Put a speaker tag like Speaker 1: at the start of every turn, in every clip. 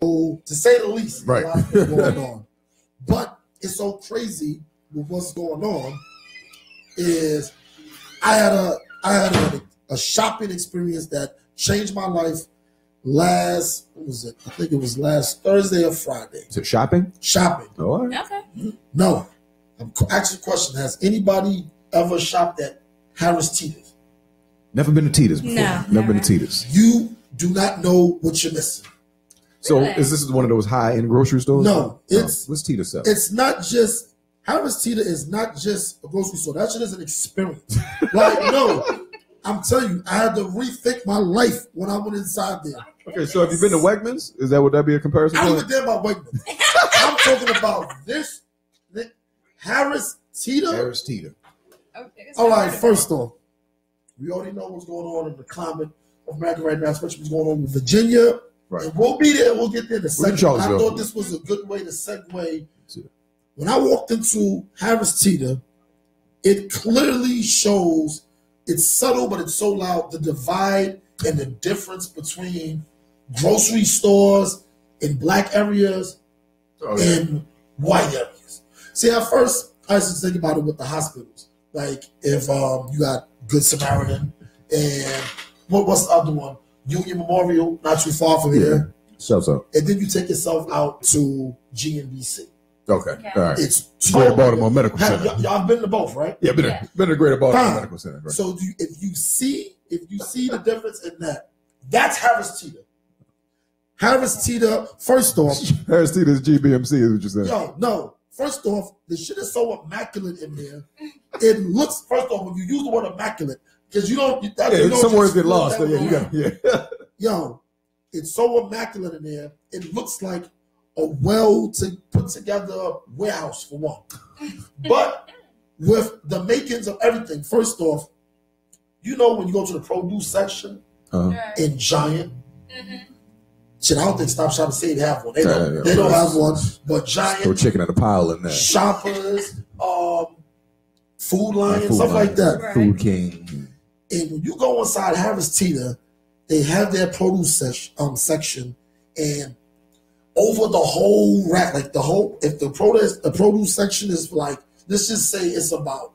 Speaker 1: to say the least.
Speaker 2: Right.
Speaker 1: A lot of things going on. But it's so crazy with what's going on is I had a shopping experience that changed my life last, what was it? I think it was last Thursday or Friday.
Speaker 2: So shopping?
Speaker 1: Shopping.
Speaker 2: Oh, all right.
Speaker 3: Okay.
Speaker 1: No. I'm asking a question. Has anybody ever shopped at Harris Teeter's?
Speaker 2: Never been to Tita's before.
Speaker 3: No,
Speaker 2: Never been to Tita's.
Speaker 1: You do not know what you're missing.
Speaker 2: So
Speaker 3: Really?
Speaker 2: is this one of those high-end grocery stores?
Speaker 1: No, it's
Speaker 2: what's Tita sell?
Speaker 1: It's not just Harris Teeter is not just a grocery store. That shit is an experience. Like, no, I'm telling you, I had to rethink my life when I went inside there.
Speaker 2: Okay, so have you been to Wegmans? Would that be a comparison?
Speaker 1: I don't
Speaker 2: point?
Speaker 1: even there about Wegmans. I'm talking about this Harris Teeter.
Speaker 2: Harris Teeter.
Speaker 3: Okay,
Speaker 1: All right, first off, we already know what's going on in the climate of America right now, especially what's going on with Virginia.
Speaker 2: Right.
Speaker 1: And we'll be there. We'll get there in a second. I
Speaker 2: Charlottesville.
Speaker 1: thought this was a good way to segue. When I walked into Harris Teeter, it clearly shows, it's subtle, but it's so loud, the divide and the difference between grocery stores in black areas and white areas. See, at first, I used to think about it with the hospitals. Like, if you got Good Samaritan and what's the other one? Union Memorial, not too far from here.
Speaker 2: So.
Speaker 1: And then you take yourself out to GNBC.
Speaker 2: Okay. All right.
Speaker 1: It's
Speaker 2: Greater Baltimore Medical Center.
Speaker 1: Y'all been to both, right?
Speaker 2: Yeah, been to Greater Baltimore Medical Center. Right.
Speaker 1: So if you see the difference in that, that's Harris Teeter. Harris Teeter, first off.
Speaker 2: Harris Teeter is GBMC, is what you said.
Speaker 1: No. First off, the shit is so immaculate in there. It looks, first off, when you use the word immaculate, because you don't.
Speaker 2: Some words get lost.
Speaker 1: Yo, it's so immaculate in there. It looks like a put together warehouse for one. But with the makings of everything, first off, you know when you go to the produce section in Giant, shit, I don't think Stop Shop and Save have one. They don't have one. But Giant,
Speaker 2: throw chicken in a pile in there.
Speaker 1: Shoppers, Food Lion, stuff like that.
Speaker 3: Right.
Speaker 2: Food King.
Speaker 1: And when you go inside Harris Teeter, they have their produce section, and over the whole rack, like if the produce section is like, let's just say it's about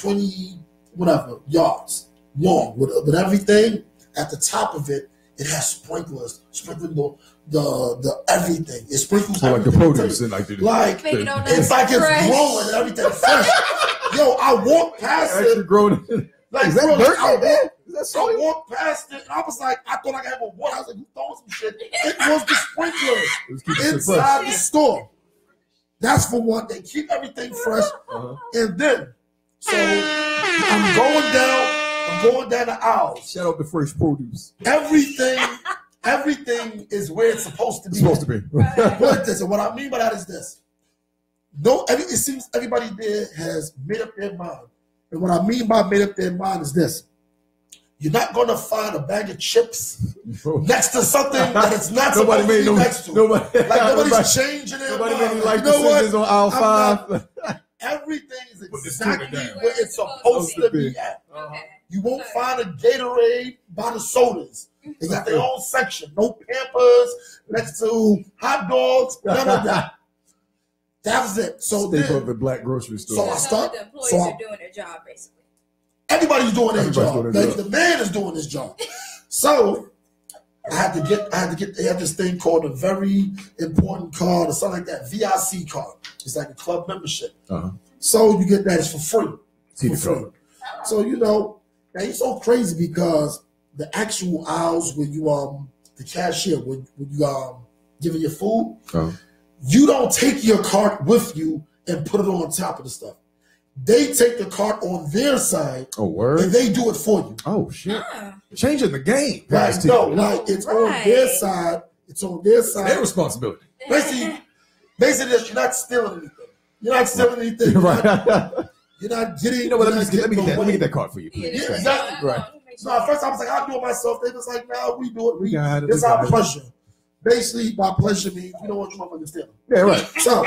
Speaker 1: 20 yards long with everything at the top of it. It has sprinklers sprinkling the everything. It sprinkles
Speaker 2: so like the produce and like
Speaker 1: it's like it's growing and everything fresh. Yo, I walked past it.
Speaker 2: Grown.
Speaker 1: Like,
Speaker 2: is that
Speaker 1: bro,
Speaker 2: dirt?
Speaker 1: I walked past it and I was like, I thought I could have a water. I was like, you throwing some shit. It was the sprinklers inside the store. That's for one. They keep everything fresh. And then, so I'm going down the aisle.
Speaker 2: Shout out to fresh produce.
Speaker 1: Everything is where it's supposed to be.
Speaker 2: It's supposed to be.
Speaker 1: And what I mean by that is this. It seems everybody there has made up their mind. And what I mean by made up their mind is this. You're not going to find a bag of chips next to something that it's not supposed to be next to. Nobody's changing it.
Speaker 2: Nobody made any like decisions on aisle 5.
Speaker 1: Everything is exactly where it's supposed to be at. You won't find a Gatorade by the sodas. They got their own section. No Pampers next to hot dogs. None of that. That was it. So
Speaker 2: stay up at black grocery store.
Speaker 1: So I start.
Speaker 3: The employees are doing their job basically.
Speaker 1: Everybody's doing their job. The man is doing his job. So I had to get. They have this thing called a very important card or something like that. VIC card. It's like a club membership. So you get that. It's for free. So now it's so crazy because the actual aisles when you the cashier when you giving your food. You don't take your cart with you and put it on top of the stuff. They take the cart on their side.
Speaker 2: Oh, word.
Speaker 1: And they do it for you.
Speaker 2: Oh, shit. Changing the game.
Speaker 1: Right. No, like it's on their side. It's on their side.
Speaker 2: Their responsibility.
Speaker 1: Basically this, you're not stealing anything. You're not stealing anything.
Speaker 2: Right.
Speaker 1: You're not getting.
Speaker 2: You know what? Let me get that card for you, please.
Speaker 1: Yeah, exactly. Right. So at first I was like, I'll do it myself. They was like, no, we do it.
Speaker 2: We got it.
Speaker 1: It's our pleasure. Basically, my pleasure means you don't want your motherfucking stealing.
Speaker 2: Yeah, right.
Speaker 1: So,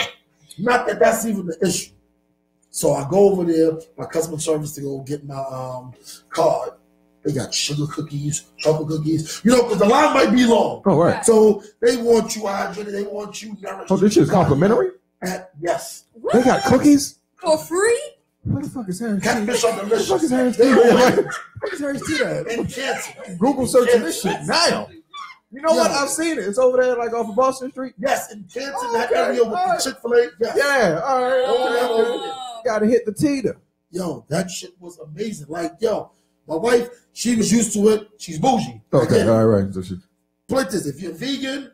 Speaker 1: not that that's even the issue. So I go over there, my customer service, to go get my card, They got sugar cookies, chocolate cookies. You know, because the line might be long.
Speaker 2: Oh, right.
Speaker 1: So they want you hydrated. They want you nourished.
Speaker 2: Oh, this shit's complimentary?
Speaker 1: Yes.
Speaker 3: What?
Speaker 2: They got cookies?
Speaker 3: For free?
Speaker 2: What the fuck is Harris Tea?
Speaker 1: Catfish are delicious.
Speaker 2: What the fuck is Harris
Speaker 1: They
Speaker 2: Tea?
Speaker 1: want
Speaker 2: What is Harris Tea at?
Speaker 1: in Canton.
Speaker 2: Google searching this shit now. You know what? I've seen it. It's over there, like off of Boston Street.
Speaker 1: Yes, in Canton, that area with the Chick-fil-A. Yes.
Speaker 2: Yeah, all right.
Speaker 3: Oh.
Speaker 2: Gotta hit the Tita.
Speaker 1: Yo, that shit was amazing. Like, yo, my wife, she was used to it. She's bougie.
Speaker 2: Okay,
Speaker 1: Again,
Speaker 2: all right. So
Speaker 1: put this, if you're vegan,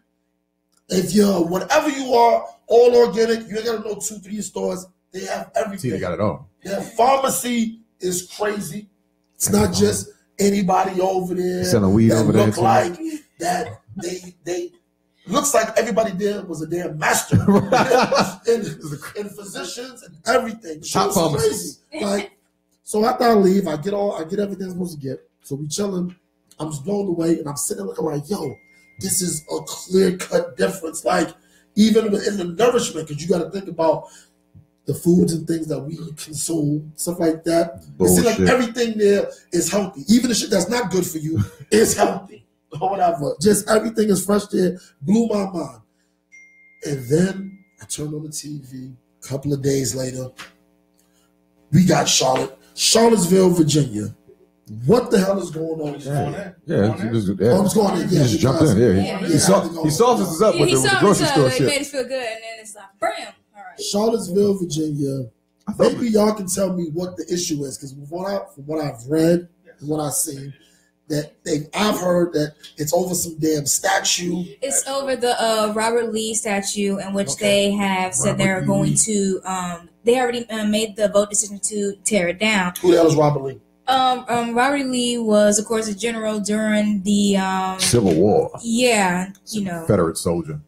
Speaker 1: if you're whatever you are, all organic, you ain't gotta know 2-3 stores. They have everything.
Speaker 2: Tita got it all.
Speaker 1: Their pharmacy is crazy. It's not just anybody over there
Speaker 2: selling weed
Speaker 1: that
Speaker 2: over there.
Speaker 1: look like that. They looks like everybody there was a damn master in physicians and everything.
Speaker 2: Top pharmacists.
Speaker 1: Crazy. Like, so after I leave, I get everything I'm supposed to get. So we chilling. I'm just blown away, and I'm sitting looking like, yo, this is a clear cut difference. Like, even in the nourishment, because you got to think about the foods and things that we consume, stuff like that. It seems like everything there is healthy. Even the shit that's not good for you is healthy. Or whatever. Just everything is fresh there. Blew my mind. And then I turned on the TV. A couple of days later, we got Charlottesville, Virginia. What the hell is going on?
Speaker 2: It's
Speaker 1: going in.
Speaker 2: He just jumped in. He sauces us up with the grocery store
Speaker 3: shit.
Speaker 2: shit.
Speaker 3: It made us feel good, and then it's like, bam. All right.
Speaker 1: Charlottesville, Virginia. Maybe y'all can tell me what the issue is, because from what I've read and what I've seen, I've heard that it's over some damn statue.
Speaker 3: It's over the Robert Lee statue, in which they have said they're going to. They already made the vote decision to tear it down.
Speaker 1: Who the hell is Robert Lee?
Speaker 3: Robert Lee was, of course, a general during the
Speaker 2: Civil War.
Speaker 3: Yeah, you know,
Speaker 2: Confederate soldier.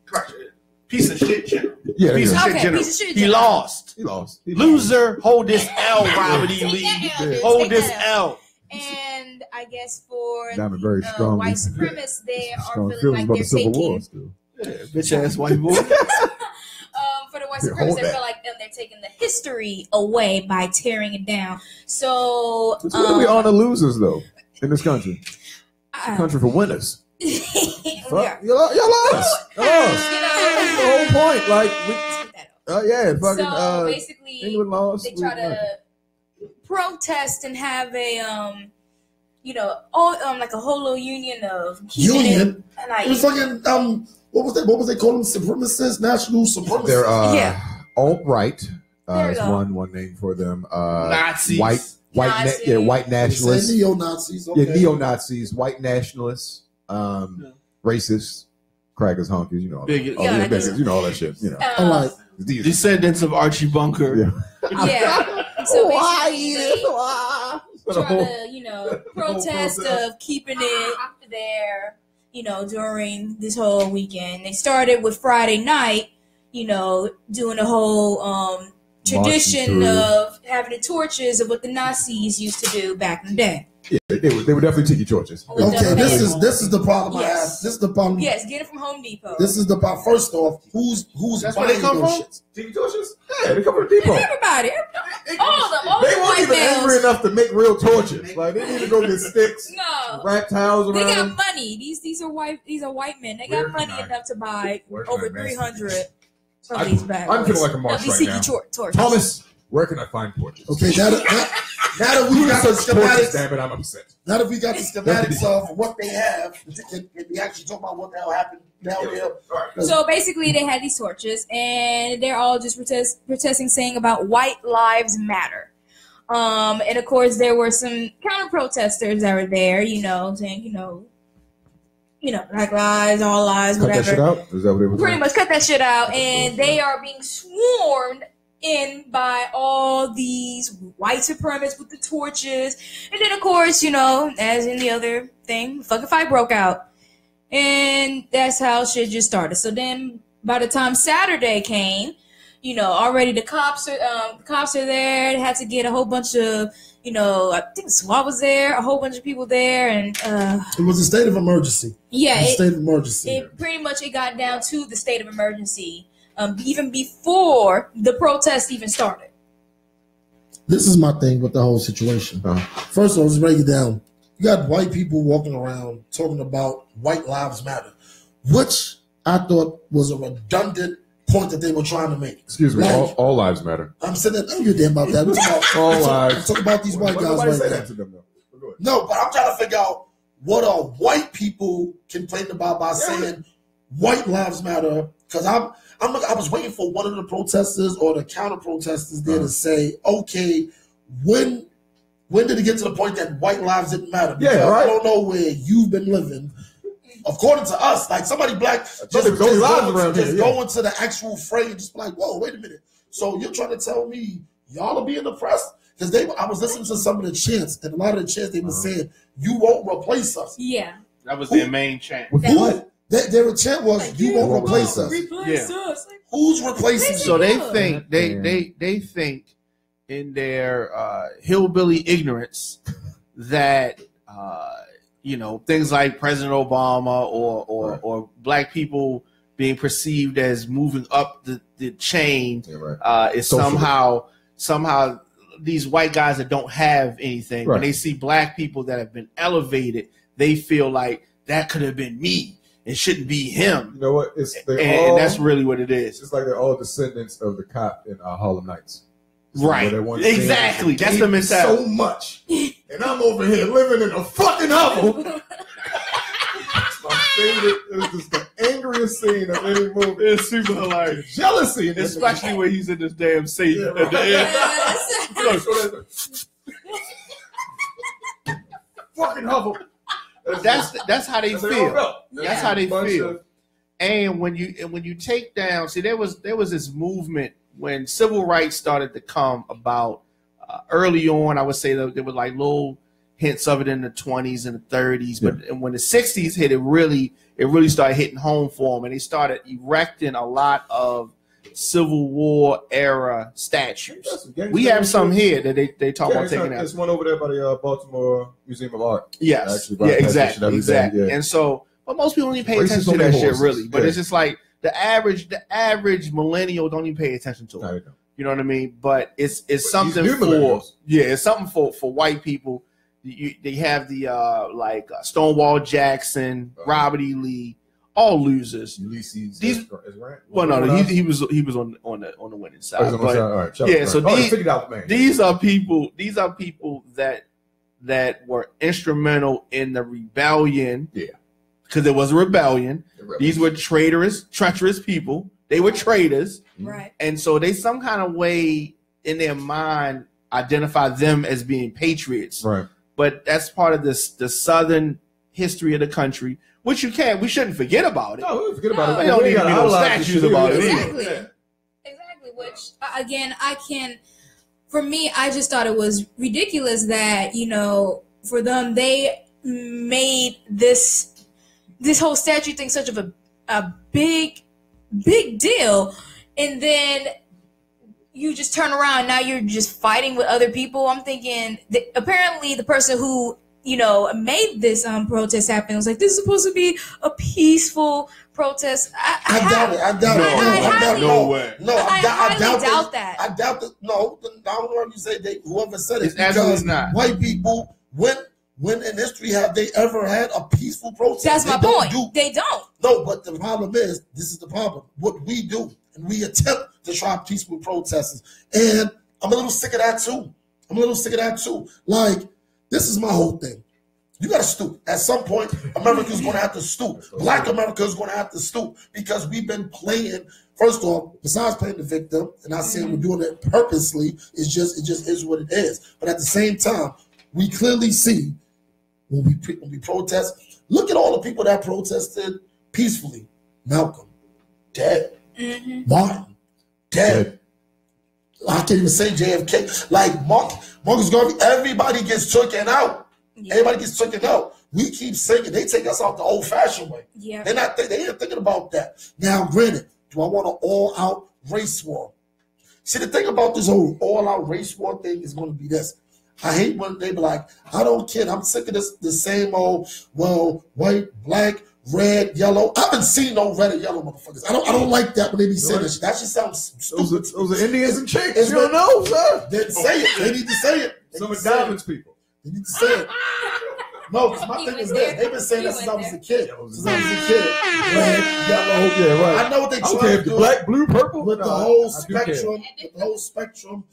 Speaker 4: Piece of shit general.
Speaker 2: Yeah,
Speaker 4: piece of shit general. He lost.
Speaker 2: He lost.
Speaker 4: Loser, hold this L, Robert E. Lee. Hold this L.
Speaker 3: And I guess for
Speaker 2: Diamond very strong.
Speaker 3: white supremacists, they are feeling
Speaker 2: feelings
Speaker 3: like
Speaker 2: about
Speaker 3: they're
Speaker 2: the Civil
Speaker 3: taking.
Speaker 2: War still.
Speaker 4: Bitch ass white boy.
Speaker 3: For the white supremacists, they feel like they're taking the history away by tearing it down. So
Speaker 2: It's really we honor losers though in this country. It's a country for winners.
Speaker 3: Yeah.
Speaker 2: Y'all lost. That's the whole point. Like, fucking.
Speaker 3: So basically,
Speaker 2: England lost.
Speaker 3: They try to protest and have a like a whole little union of
Speaker 1: union.
Speaker 3: Like,
Speaker 1: it was fucking what was they calling them? Supremacists, national supremacists.
Speaker 2: They're alt-right. Is one name for them.
Speaker 4: Nazis.
Speaker 2: White nationalists.
Speaker 1: Neo-Nazis. Okay.
Speaker 2: Yeah, neo-Nazis, white nationalists, racists, crackers, honkies, you know, bigots, you know, all that shit. You know,
Speaker 4: descendants of Archie Bunker.
Speaker 3: Yeah. So
Speaker 2: why?
Speaker 3: Try to, protest of keeping it there, during this whole weekend. They started with Friday night, doing the whole tradition of having the torches of what the Nazis used to do back in the day.
Speaker 2: Yeah, they would definitely take your torches.
Speaker 1: Okay, this is the problem I have. This is the problem.
Speaker 3: Yes, get it from Home Depot.
Speaker 1: This is the problem. First off, who's buying those shits?
Speaker 2: Tiki torches? Yeah, they come from the depot.
Speaker 3: Everybody, all of them. All
Speaker 2: they
Speaker 3: the
Speaker 2: weren't
Speaker 3: white
Speaker 2: even
Speaker 3: males.
Speaker 2: angry enough to make real torches. Like they need to go get sticks, wrap towels around.
Speaker 3: They got money. These are white men. They got money enough to buy over 300 of these bags.
Speaker 2: I'm feeling like a march right now.
Speaker 3: Torches.
Speaker 2: Thomas, where can I find torches?
Speaker 1: Okay, now that we got the schematics,
Speaker 2: damn it, I'm upset.
Speaker 1: Now that we got the schematics of what they have, can we actually talk about what the hell happened down there?
Speaker 3: So basically, they had these torches, and they're all just protesting, saying about white lives matter. And of course, there were some counter protesters that were there, saying, black lives, all lives, whatever.
Speaker 2: Cut that shit out? Is that what they were
Speaker 3: Pretty much cut that shit out, and they are being swarmed in by all these white supremacists with the torches. And then, of course, as in the other thing, fucking fight broke out. And that's how shit just started. So then, by the time Saturday came, already the cops are there. They had to get a whole bunch of, I think SWAT was there, a whole bunch of people there, and
Speaker 1: it was a state of emergency.
Speaker 3: Yeah,
Speaker 1: state of emergency.
Speaker 3: It pretty much got down to the state of emergency, even before the protest even started.
Speaker 1: This is my thing with the whole situation. First of all, let's break it down. you got white people walking around talking about white lives matter, which I thought was a redundant point that they were trying to make.
Speaker 2: Excuse me,
Speaker 1: like,
Speaker 2: all lives matter.
Speaker 1: I'm saying that. I don't give a damn about that. About,
Speaker 2: all lives.
Speaker 1: I'm talking about these white guys right now.
Speaker 2: To them, though.
Speaker 1: No, but I'm trying to figure out what are white people complaining about by saying white lives matter. Because I was waiting for one of the protesters or the counter protesters there to say, okay, when did it get to the point that white lives didn't matter? Because I don't know where you've been living. According to us, like somebody black just go into the actual fray and just be like, whoa, wait a minute. So you're trying to tell me y'all are being oppressed? Because I was listening to some of the chants, and a lot of the chants they were saying, you won't replace us.
Speaker 3: Yeah.
Speaker 4: That was their main chant.
Speaker 1: Their chant was, like, you won't replace us.
Speaker 3: Us.
Speaker 1: Who's replacing you?
Speaker 4: So they think they think in their hillbilly ignorance that things like President Obama or black people being perceived as moving up the chain is somehow these white guys that don't have anything. When they see black people that have been elevated, they feel like that could have been me. It shouldn't be him.
Speaker 2: You know what?
Speaker 4: And that's really what it is.
Speaker 2: It's like they're all descendants of the cop in Harlem Nights.
Speaker 4: Right. Exactly. That's the mentality.
Speaker 2: So much. And I'm over here living in a fucking hovel. It's my favorite. It's just the angriest scene of any movie.
Speaker 4: It's super hilarious.
Speaker 2: Jealousy.
Speaker 4: Especially when he's in this damn seat at the end.
Speaker 2: Fucking hovel.
Speaker 4: That's how they feel. That's how they feel. And when you take down, see, there was this movement when civil rights started to come about early on. I would say that there were like little hints of it in the 20s and the 30s, but when the 60s hit, it really started hitting home for them, and they started erecting a lot of Civil War era statues. We have some here that they talk about taking out.
Speaker 2: There's one over there by the Baltimore Museum of Art.
Speaker 4: Yes, exactly. And so, but most people don't even pay attention to that shit, really. But it's just like the average millennial don't even pay attention to it. No, you know what I mean? But it's something it's something for white people. They have the Stonewall Jackson, Robert E. Lee. All losers.
Speaker 2: Ulysses.
Speaker 4: He was on the winning side. These are people that were instrumental in the rebellion. Yeah, because there was a rebellion. These were treacherous people. They were traitors,
Speaker 3: right?
Speaker 4: And so they some kind of way in their mind identify them as being patriots,
Speaker 2: right?
Speaker 4: But that's part of the Southern history of the country. Which we shouldn't forget about it.
Speaker 2: No, we forget about it.
Speaker 4: We don't need to be no statues about it.
Speaker 3: Exactly. Exactly. Which, again, for me, I just thought it was ridiculous that, for them, they made this whole statue thing such of a big deal. And then you just turn around. Now you're just fighting with other people. I'm thinking that apparently the person who made this protest happen. It was like, this is supposed to be a peaceful protest.
Speaker 1: I doubt it. I doubt it.
Speaker 4: No way.
Speaker 1: No, I
Speaker 3: doubt that.
Speaker 1: I doubt that. No, I don't know if you say whoever said it.
Speaker 4: It's absolutely not.
Speaker 1: White people, when in history have they ever had a peaceful protest?
Speaker 3: That's my point. They don't.
Speaker 1: No, but the problem is, this is the problem. What we do, and we attempt to try peaceful protests. And I'm a little sick of that too. Like, this is my whole thing. You got to stoop. At some point, America's going to have to stoop. Black America is going to have to stoop because we've been playing. First off, besides playing the victim, and not saying we're doing it purposely, it just is what it is. But at the same time, we clearly see when we protest. Look at all the people that protested peacefully. Malcolm, dead.
Speaker 3: Mm-hmm.
Speaker 1: Martin, dead. I can't even say JFK. Like Marcus Garvey, everybody gets taken out. Yeah. Everybody gets taken out. We keep singing. They take us out the old-fashioned way.
Speaker 3: Yeah.
Speaker 1: They ain't thinking about that. Now, granted, do I want an all-out race war? See, the thing about this whole all-out race war thing is going to be this. I hate when they be like, I don't care. I'm sick of the same old, white, black, red, yellow. I haven't seen no red or yellow motherfuckers. I don't like that when they be saying that shit. That shit sounds stupid.
Speaker 2: Those are Indians and chicks. You don't know, sir.
Speaker 1: They say it. They need to say it.
Speaker 2: Some are diamonds people.
Speaker 1: They need to say it. No, because my thing is this. They've been saying that since I was a kid.
Speaker 2: Right.
Speaker 1: I know what they trying to do.
Speaker 2: Black, blue, purple?
Speaker 1: With the whole spectrum. With the whole spectrum.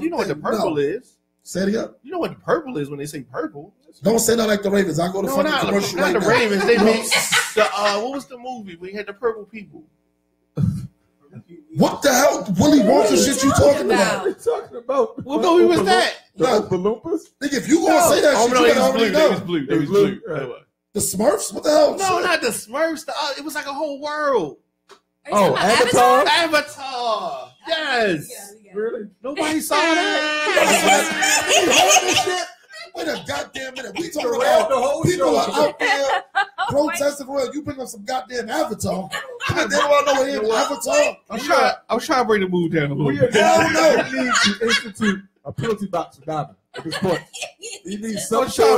Speaker 4: You know what the purple is.
Speaker 1: Say it again.
Speaker 4: You know what the purple is when they say purple.
Speaker 1: Don't say that like the Ravens. I go to fucking commercial right now.
Speaker 4: Not the Ravens. They made what was the movie? We had the purple people.
Speaker 1: What the hell, Willy Wonka shit you talking about?
Speaker 2: What are you talking about?
Speaker 4: What movie was that?
Speaker 2: The Oompa-Loompas?
Speaker 1: Nigga, if you gonna say that shit, you better already know.
Speaker 4: It was blue.
Speaker 1: The Smurfs? What the hell?
Speaker 4: No, not the Smurfs. It was like a whole world.
Speaker 2: Oh, Avatar?
Speaker 4: Avatar. Yes.
Speaker 3: Yeah.
Speaker 2: Really?
Speaker 4: Nobody saw that.
Speaker 1: Wait a goddamn minute. We talking about the whole people are out there protesting for it. You bring up some goddamn Avatar. They don't want to know what it is. Avatar.
Speaker 4: I was trying to bring the mood down a little bit.
Speaker 1: Hell no.
Speaker 2: We need to institute a penalty box for Diamond at this point. You need some
Speaker 4: I was trying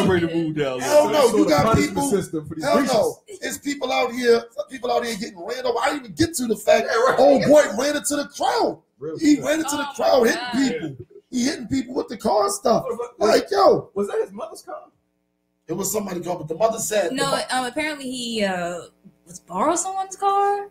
Speaker 4: to bring the mood down.
Speaker 1: Hell no. You got people.
Speaker 2: System for these
Speaker 1: Hell
Speaker 2: breaches.
Speaker 1: no. It's people out here getting ran over. I didn't even get to the fact old boy ran into the crowd. He ran into the crowd, hitting people. He hitting people with the car and stuff. Like, yo.
Speaker 2: Was that his mother's car?
Speaker 1: It was somebody's car, but the mother said.
Speaker 3: No, apparently he was borrowed someone's car.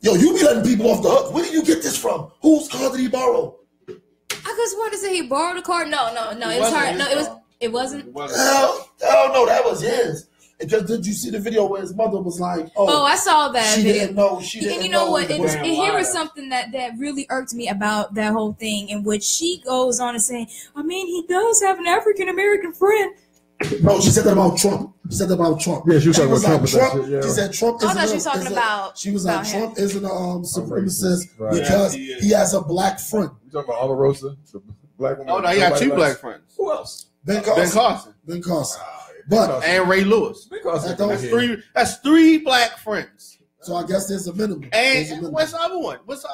Speaker 1: Yo, you be letting people off the hook. Where did you get this from? Whose car did he borrow?
Speaker 3: I just wanted to say he borrowed a car. No. It was hard. No, it wasn't.
Speaker 1: Hell no, that was his. Because did you see the video where his mother was like, "Oh,
Speaker 3: I saw that
Speaker 1: she
Speaker 3: video."
Speaker 1: Didn't know. She didn't.
Speaker 3: And you know what?
Speaker 1: It
Speaker 3: And here was something that really irked me about that whole thing, in which she goes on to say, "I mean, he does have an African American friend."
Speaker 1: No, she said that about Trump. She said that about Trump.
Speaker 2: Yeah, she was talking about
Speaker 1: like,
Speaker 2: Trump. Shit, yeah.
Speaker 1: She said Trump.
Speaker 3: I thought she was talking about.
Speaker 1: She was like, Trump isn't a supremacist
Speaker 2: right.
Speaker 1: because he has a black friend.
Speaker 2: You talking about Omarosa, the black woman?
Speaker 4: Oh no, he got two black friends.
Speaker 2: Who else?
Speaker 1: Ben Carson. But
Speaker 4: and Ray Lewis. That's three black friends.
Speaker 1: So I guess there's a minimum.
Speaker 4: And what's the other one? What's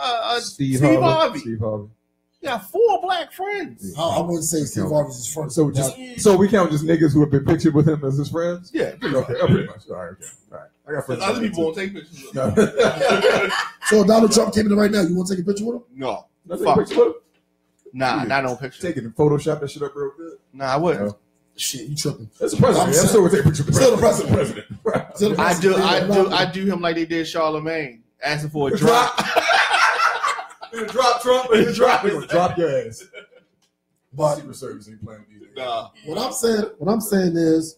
Speaker 2: Steve Harvey? Steve Harvey.
Speaker 4: Yeah, 4 black friends.
Speaker 1: I wouldn't say Steve Harvey's his friend.
Speaker 2: So we count just niggas who have been pictured with him as his friends?
Speaker 4: Yeah.
Speaker 2: Pretty much. All right. I got friends.
Speaker 4: Other people won't take pictures with him.
Speaker 1: So Donald Trump came in right now. You want to take a picture with him?
Speaker 4: No.
Speaker 2: Take a picture with him?
Speaker 4: Nah, not no picture.
Speaker 2: Take it and Photoshop that shit up real good?
Speaker 4: Nah, I wouldn't.
Speaker 1: No. Shit, you tripping.
Speaker 2: That's the president. I'm still take a picture with
Speaker 1: the president.
Speaker 4: I do him like they did Charlemagne, asking for a drop.
Speaker 2: Drop Trump and drop your ass.
Speaker 1: But
Speaker 2: Secret Service ain't playing with these.
Speaker 4: Nah.
Speaker 1: What I'm saying is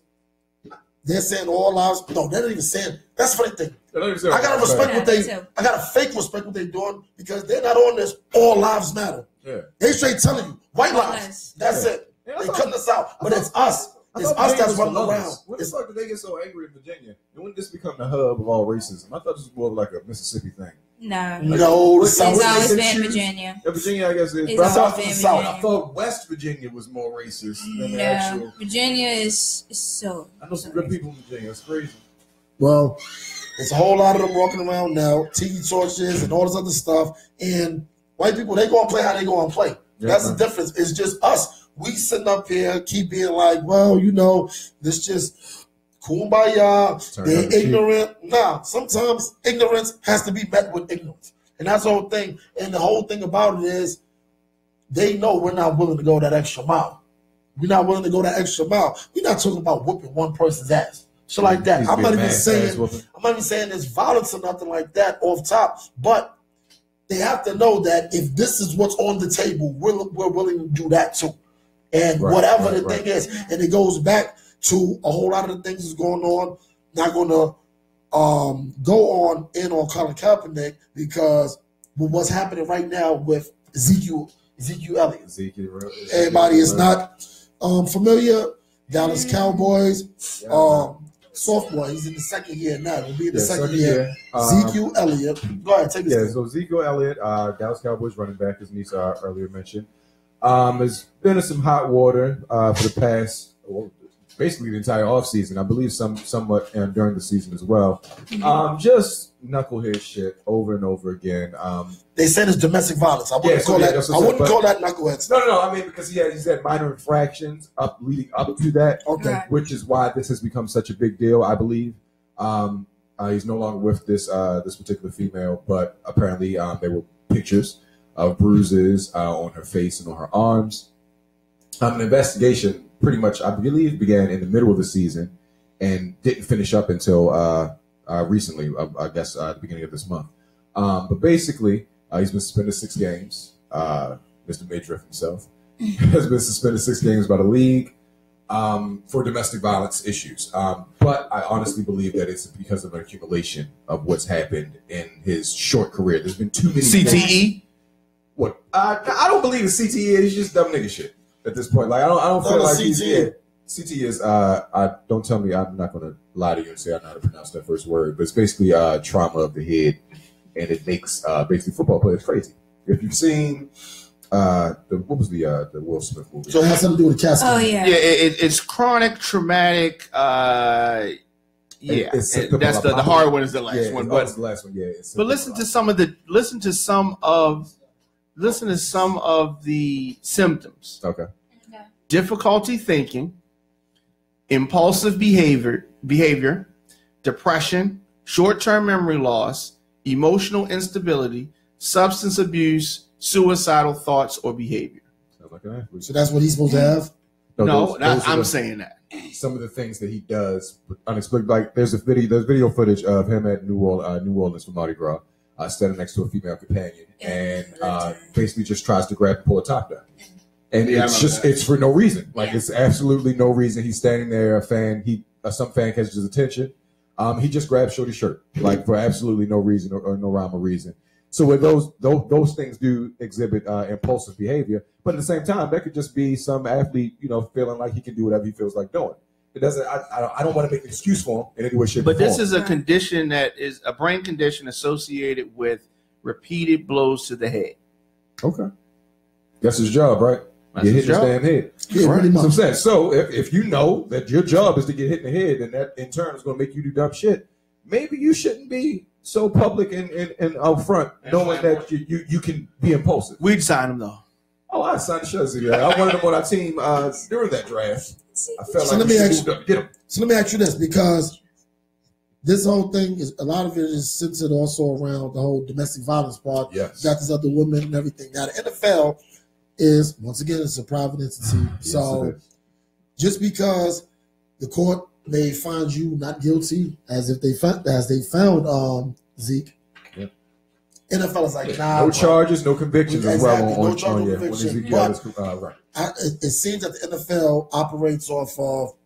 Speaker 1: they're saying all lives. No, they're not even saying. That's the funny thing. I gotta respect what they. I gotta fake respect what they're doing because they're not on this. All lives matter.
Speaker 2: Yeah.
Speaker 1: They straight telling you white lives. That's it. They cutting us out, but it's us. It's us that's running around.
Speaker 2: When the fuck did they get so angry in Virginia? And when did this become the hub of all racism? I thought this was more of like a Mississippi thing.
Speaker 1: No,
Speaker 3: it's always been Virginia.
Speaker 2: Yeah, Virginia, I guess, is.
Speaker 3: It's always been Virginia.
Speaker 2: I thought West Virginia was more racist than the actual.
Speaker 3: Virginia is so.
Speaker 2: I know some good people in Virginia. It's crazy.
Speaker 1: Well, there's a whole lot of them walking around now, tiki torches and all this other stuff. And white people, they gonna play how they gonna play. Yeah, that's the difference. It's just us. We sitting up here, keep being like, well, you know, this just kumbaya. They're ignorant. Nah, sometimes ignorance has to be met with ignorance. And that's the whole thing. And the whole thing about it is they know we're not willing to go that extra mile. We're not willing to go that extra mile. We're not talking about whooping one person's ass. Shit like that. I'm not even saying there's violence or nothing like that off top, but they have to know that if this is what's on the table, we're willing to do that too. And whatever the thing is, and it goes back to a whole lot of the things that's going on. Not going to go on Colin Kaepernick because with what's happening right now with Ezekiel Elliott. Everybody is not familiar. Dallas Cowboys, sophomore. He's in the second year now. He'll be in the second year. Ezekiel Elliott. Go ahead, take it.
Speaker 2: So Ezekiel Elliott, Dallas Cowboys running back, as Nisa earlier mentioned. Has been in some hot water for the past, basically the entire offseason. I believe somewhat during the season as well. Just knucklehead shit over and over again.
Speaker 1: They said it's domestic violence. I wouldn't call that knuckleheads.
Speaker 2: No. I mean, because he's had minor infractions leading up to that.
Speaker 1: Okay.
Speaker 2: Which is why this has become such a big deal, I believe. He's no longer with this particular female, but apparently there were pictures of bruises on her face and on her arms. An investigation pretty much, I believe, began in the middle of the season and didn't finish up until recently, I guess, the beginning of this month. But basically, he's been suspended 6 games. Mr. Midriff himself has been suspended 6 games by the league for domestic violence issues. But I honestly believe that it's because of an accumulation of what's happened in his short career. There's been too many
Speaker 4: CTE.
Speaker 2: What? I don't believe it's CTE. It's just dumb nigga shit at this point. Like I don't feel like CTE. CTE is. Don't tell me. I'm not going to lie to you and say I know how to pronounce that first word. But it's basically trauma of the head, and it makes basically football players crazy. If you've seen. What was the Will Smith movie?
Speaker 1: So it has something to do with the casket.
Speaker 3: Oh yeah,
Speaker 4: it's chronic traumatic. That's the hard one is the last one, but
Speaker 2: the last one, yeah.
Speaker 4: But listen to some of the symptoms.
Speaker 2: Okay.
Speaker 4: Difficulty thinking, impulsive behavior, depression, short-term memory loss, emotional instability, substance abuse, suicidal thoughts or behavior.
Speaker 2: Sounds like an athlete.
Speaker 1: So that's what he's supposed to have?
Speaker 4: No, I'm saying that.
Speaker 2: Some of the things that he does unexpected. Like there's video footage of him at New Orleans for Mardi Gras, standing next to a female companion, and basically just tries to grab and pull a top down. And it's for no reason. Like it's absolutely no reason. He's standing there. Some fan catches his attention. He just grabs Shorty's shirt, like for absolutely no reason or no rhyme or reason. So when those things do exhibit impulsive behavior, but at the same time, that could just be some athlete, feeling like he can do whatever he feels like doing. It doesn't. I don't want to make an excuse for him in any way, shape, or form.
Speaker 4: But this is a condition that is a brain condition associated with repeated blows to the head.
Speaker 2: Okay, that's his job, right?
Speaker 4: That's
Speaker 2: hit
Speaker 4: his
Speaker 2: his
Speaker 4: job.
Speaker 2: damn head.
Speaker 1: Yeah,
Speaker 2: right?
Speaker 1: pretty much.
Speaker 2: So I'm saying, so if you know that your job is to get hit in the head, and that in turn is going to make you do dumb shit, maybe you shouldn't be so public and out front, knowing that you can be impulsive.
Speaker 4: We'd sign him though.
Speaker 2: Oh, I signed Shuzzy. Yeah. I wanted him on our team during that draft. I felt
Speaker 1: So
Speaker 2: like
Speaker 1: let me
Speaker 2: we
Speaker 1: ask
Speaker 2: should move up, get him.
Speaker 1: So let me ask you this, because this whole thing is a lot of it is centered also around the whole domestic violence part.
Speaker 2: Yes.
Speaker 1: You got this other women and everything. Now the NFL is once again it's a private entity. So
Speaker 2: Yes,
Speaker 1: just because the court may find you not guilty as they found Zeke.
Speaker 2: Yep.
Speaker 1: NFL is like, nah.
Speaker 2: No charges, no convictions.
Speaker 1: Exactly, no
Speaker 2: on
Speaker 1: charge, no
Speaker 2: when
Speaker 1: conviction.
Speaker 2: Ezekiel
Speaker 1: But
Speaker 2: right.
Speaker 1: It seems that the NFL operates off of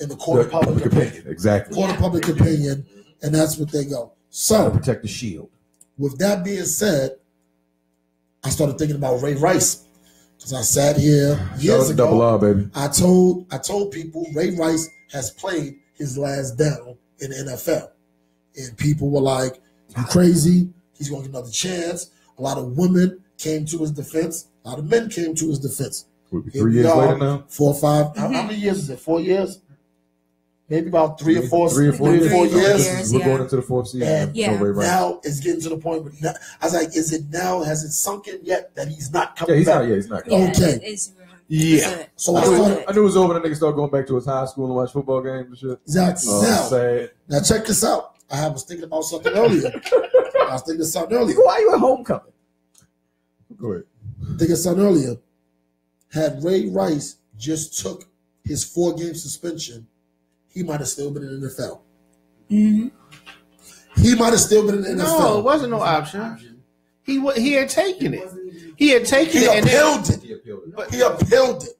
Speaker 1: in the court
Speaker 2: The
Speaker 1: of public opinion.
Speaker 2: Exactly.
Speaker 1: Court of public opinion, and that's what they go.
Speaker 2: To
Speaker 1: So,
Speaker 2: protect the shield.
Speaker 1: with that being said, I started thinking about Ray Rice because I sat here years ago.
Speaker 2: Double R, baby.
Speaker 1: I told people Ray Rice has played his last down in the NFL, and people were like, "You crazy? He's going to get another chance." A lot of women came to his defense. A lot of men came to his defense.
Speaker 2: Would be
Speaker 1: Here
Speaker 2: 3
Speaker 1: we
Speaker 2: years
Speaker 1: are,
Speaker 2: later now.
Speaker 1: 4 or 5. How many years is it? 4 years? Maybe about 3 or 4.
Speaker 2: 3 or 4
Speaker 1: 3 or 4
Speaker 2: years.
Speaker 1: years.
Speaker 2: We're going into the 4th season.
Speaker 1: And
Speaker 3: Yeah.
Speaker 2: No Ray Rice.
Speaker 1: now it's getting to the point where now, I was like, is it now? Has it sunk in yet that he's not
Speaker 2: Yeah,
Speaker 1: coming
Speaker 2: he's
Speaker 1: back?
Speaker 2: not. Yeah, he's not.
Speaker 1: Okay.
Speaker 4: Yeah.
Speaker 1: So I started,
Speaker 2: I knew it was over. The nigga started going back to his high school and watch football games and shit.
Speaker 1: exactly.
Speaker 2: Oh, sad.
Speaker 1: Now check this out. I was thinking about something earlier.
Speaker 2: Why you at homecoming? Go ahead.
Speaker 1: Thinking something earlier. Had Ray Rice just took his 4-game suspension, he might have still been in the NFL.
Speaker 3: Mm-hmm.
Speaker 1: He might have still been in the NFL.
Speaker 4: No, it wasn't no option. He had taken it. He had taken
Speaker 1: He
Speaker 4: it and
Speaker 1: appealed it.
Speaker 2: He appealed it.
Speaker 4: But
Speaker 1: He appealed it.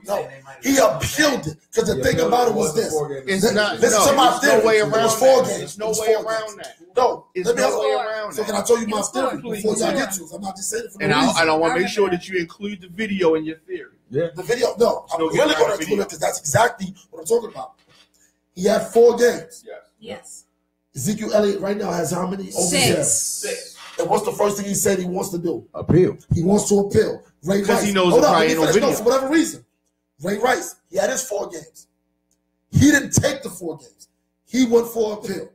Speaker 1: No, he appealed it. Because the thing about it was this.
Speaker 4: it's not.
Speaker 1: Listen to my
Speaker 4: there's no
Speaker 1: theory.
Speaker 4: way
Speaker 1: It
Speaker 4: around
Speaker 1: was 4
Speaker 4: that.
Speaker 1: games.
Speaker 4: There's
Speaker 1: It
Speaker 4: no
Speaker 1: was
Speaker 4: way
Speaker 1: 4
Speaker 4: around
Speaker 1: games.
Speaker 4: that.
Speaker 1: No,
Speaker 4: There's
Speaker 1: let me
Speaker 4: no way around
Speaker 1: So
Speaker 4: that.
Speaker 1: can I tell you my
Speaker 3: It's
Speaker 1: theory
Speaker 3: fun.
Speaker 1: before y'all get
Speaker 3: Please.
Speaker 1: to it? I'm not just saying it for
Speaker 4: And
Speaker 1: no reason.
Speaker 4: I want to
Speaker 3: I
Speaker 4: make sure
Speaker 3: remember
Speaker 4: that you include the video in your theory.
Speaker 2: Yeah.
Speaker 1: The video, no, I'm
Speaker 4: No,
Speaker 1: really
Speaker 4: get
Speaker 1: going
Speaker 4: right
Speaker 1: to include
Speaker 4: video.
Speaker 1: it because that's exactly what I'm talking about. He had 4 games.
Speaker 3: Yes.
Speaker 1: Ezekiel Elliott right now has how many? Over
Speaker 3: 6.
Speaker 1: And what's the first thing he said he wants to do?
Speaker 2: Appeal.
Speaker 1: He wants to appeal. Ray
Speaker 4: Because
Speaker 1: Rice.
Speaker 4: he knows
Speaker 1: Hold
Speaker 4: it
Speaker 1: on,
Speaker 4: probably
Speaker 1: let me
Speaker 4: ain't no
Speaker 1: finish.
Speaker 4: video.
Speaker 1: For whatever reason. Ray Rice, he had his 4 games. He didn't take the 4 games. He went for appeal.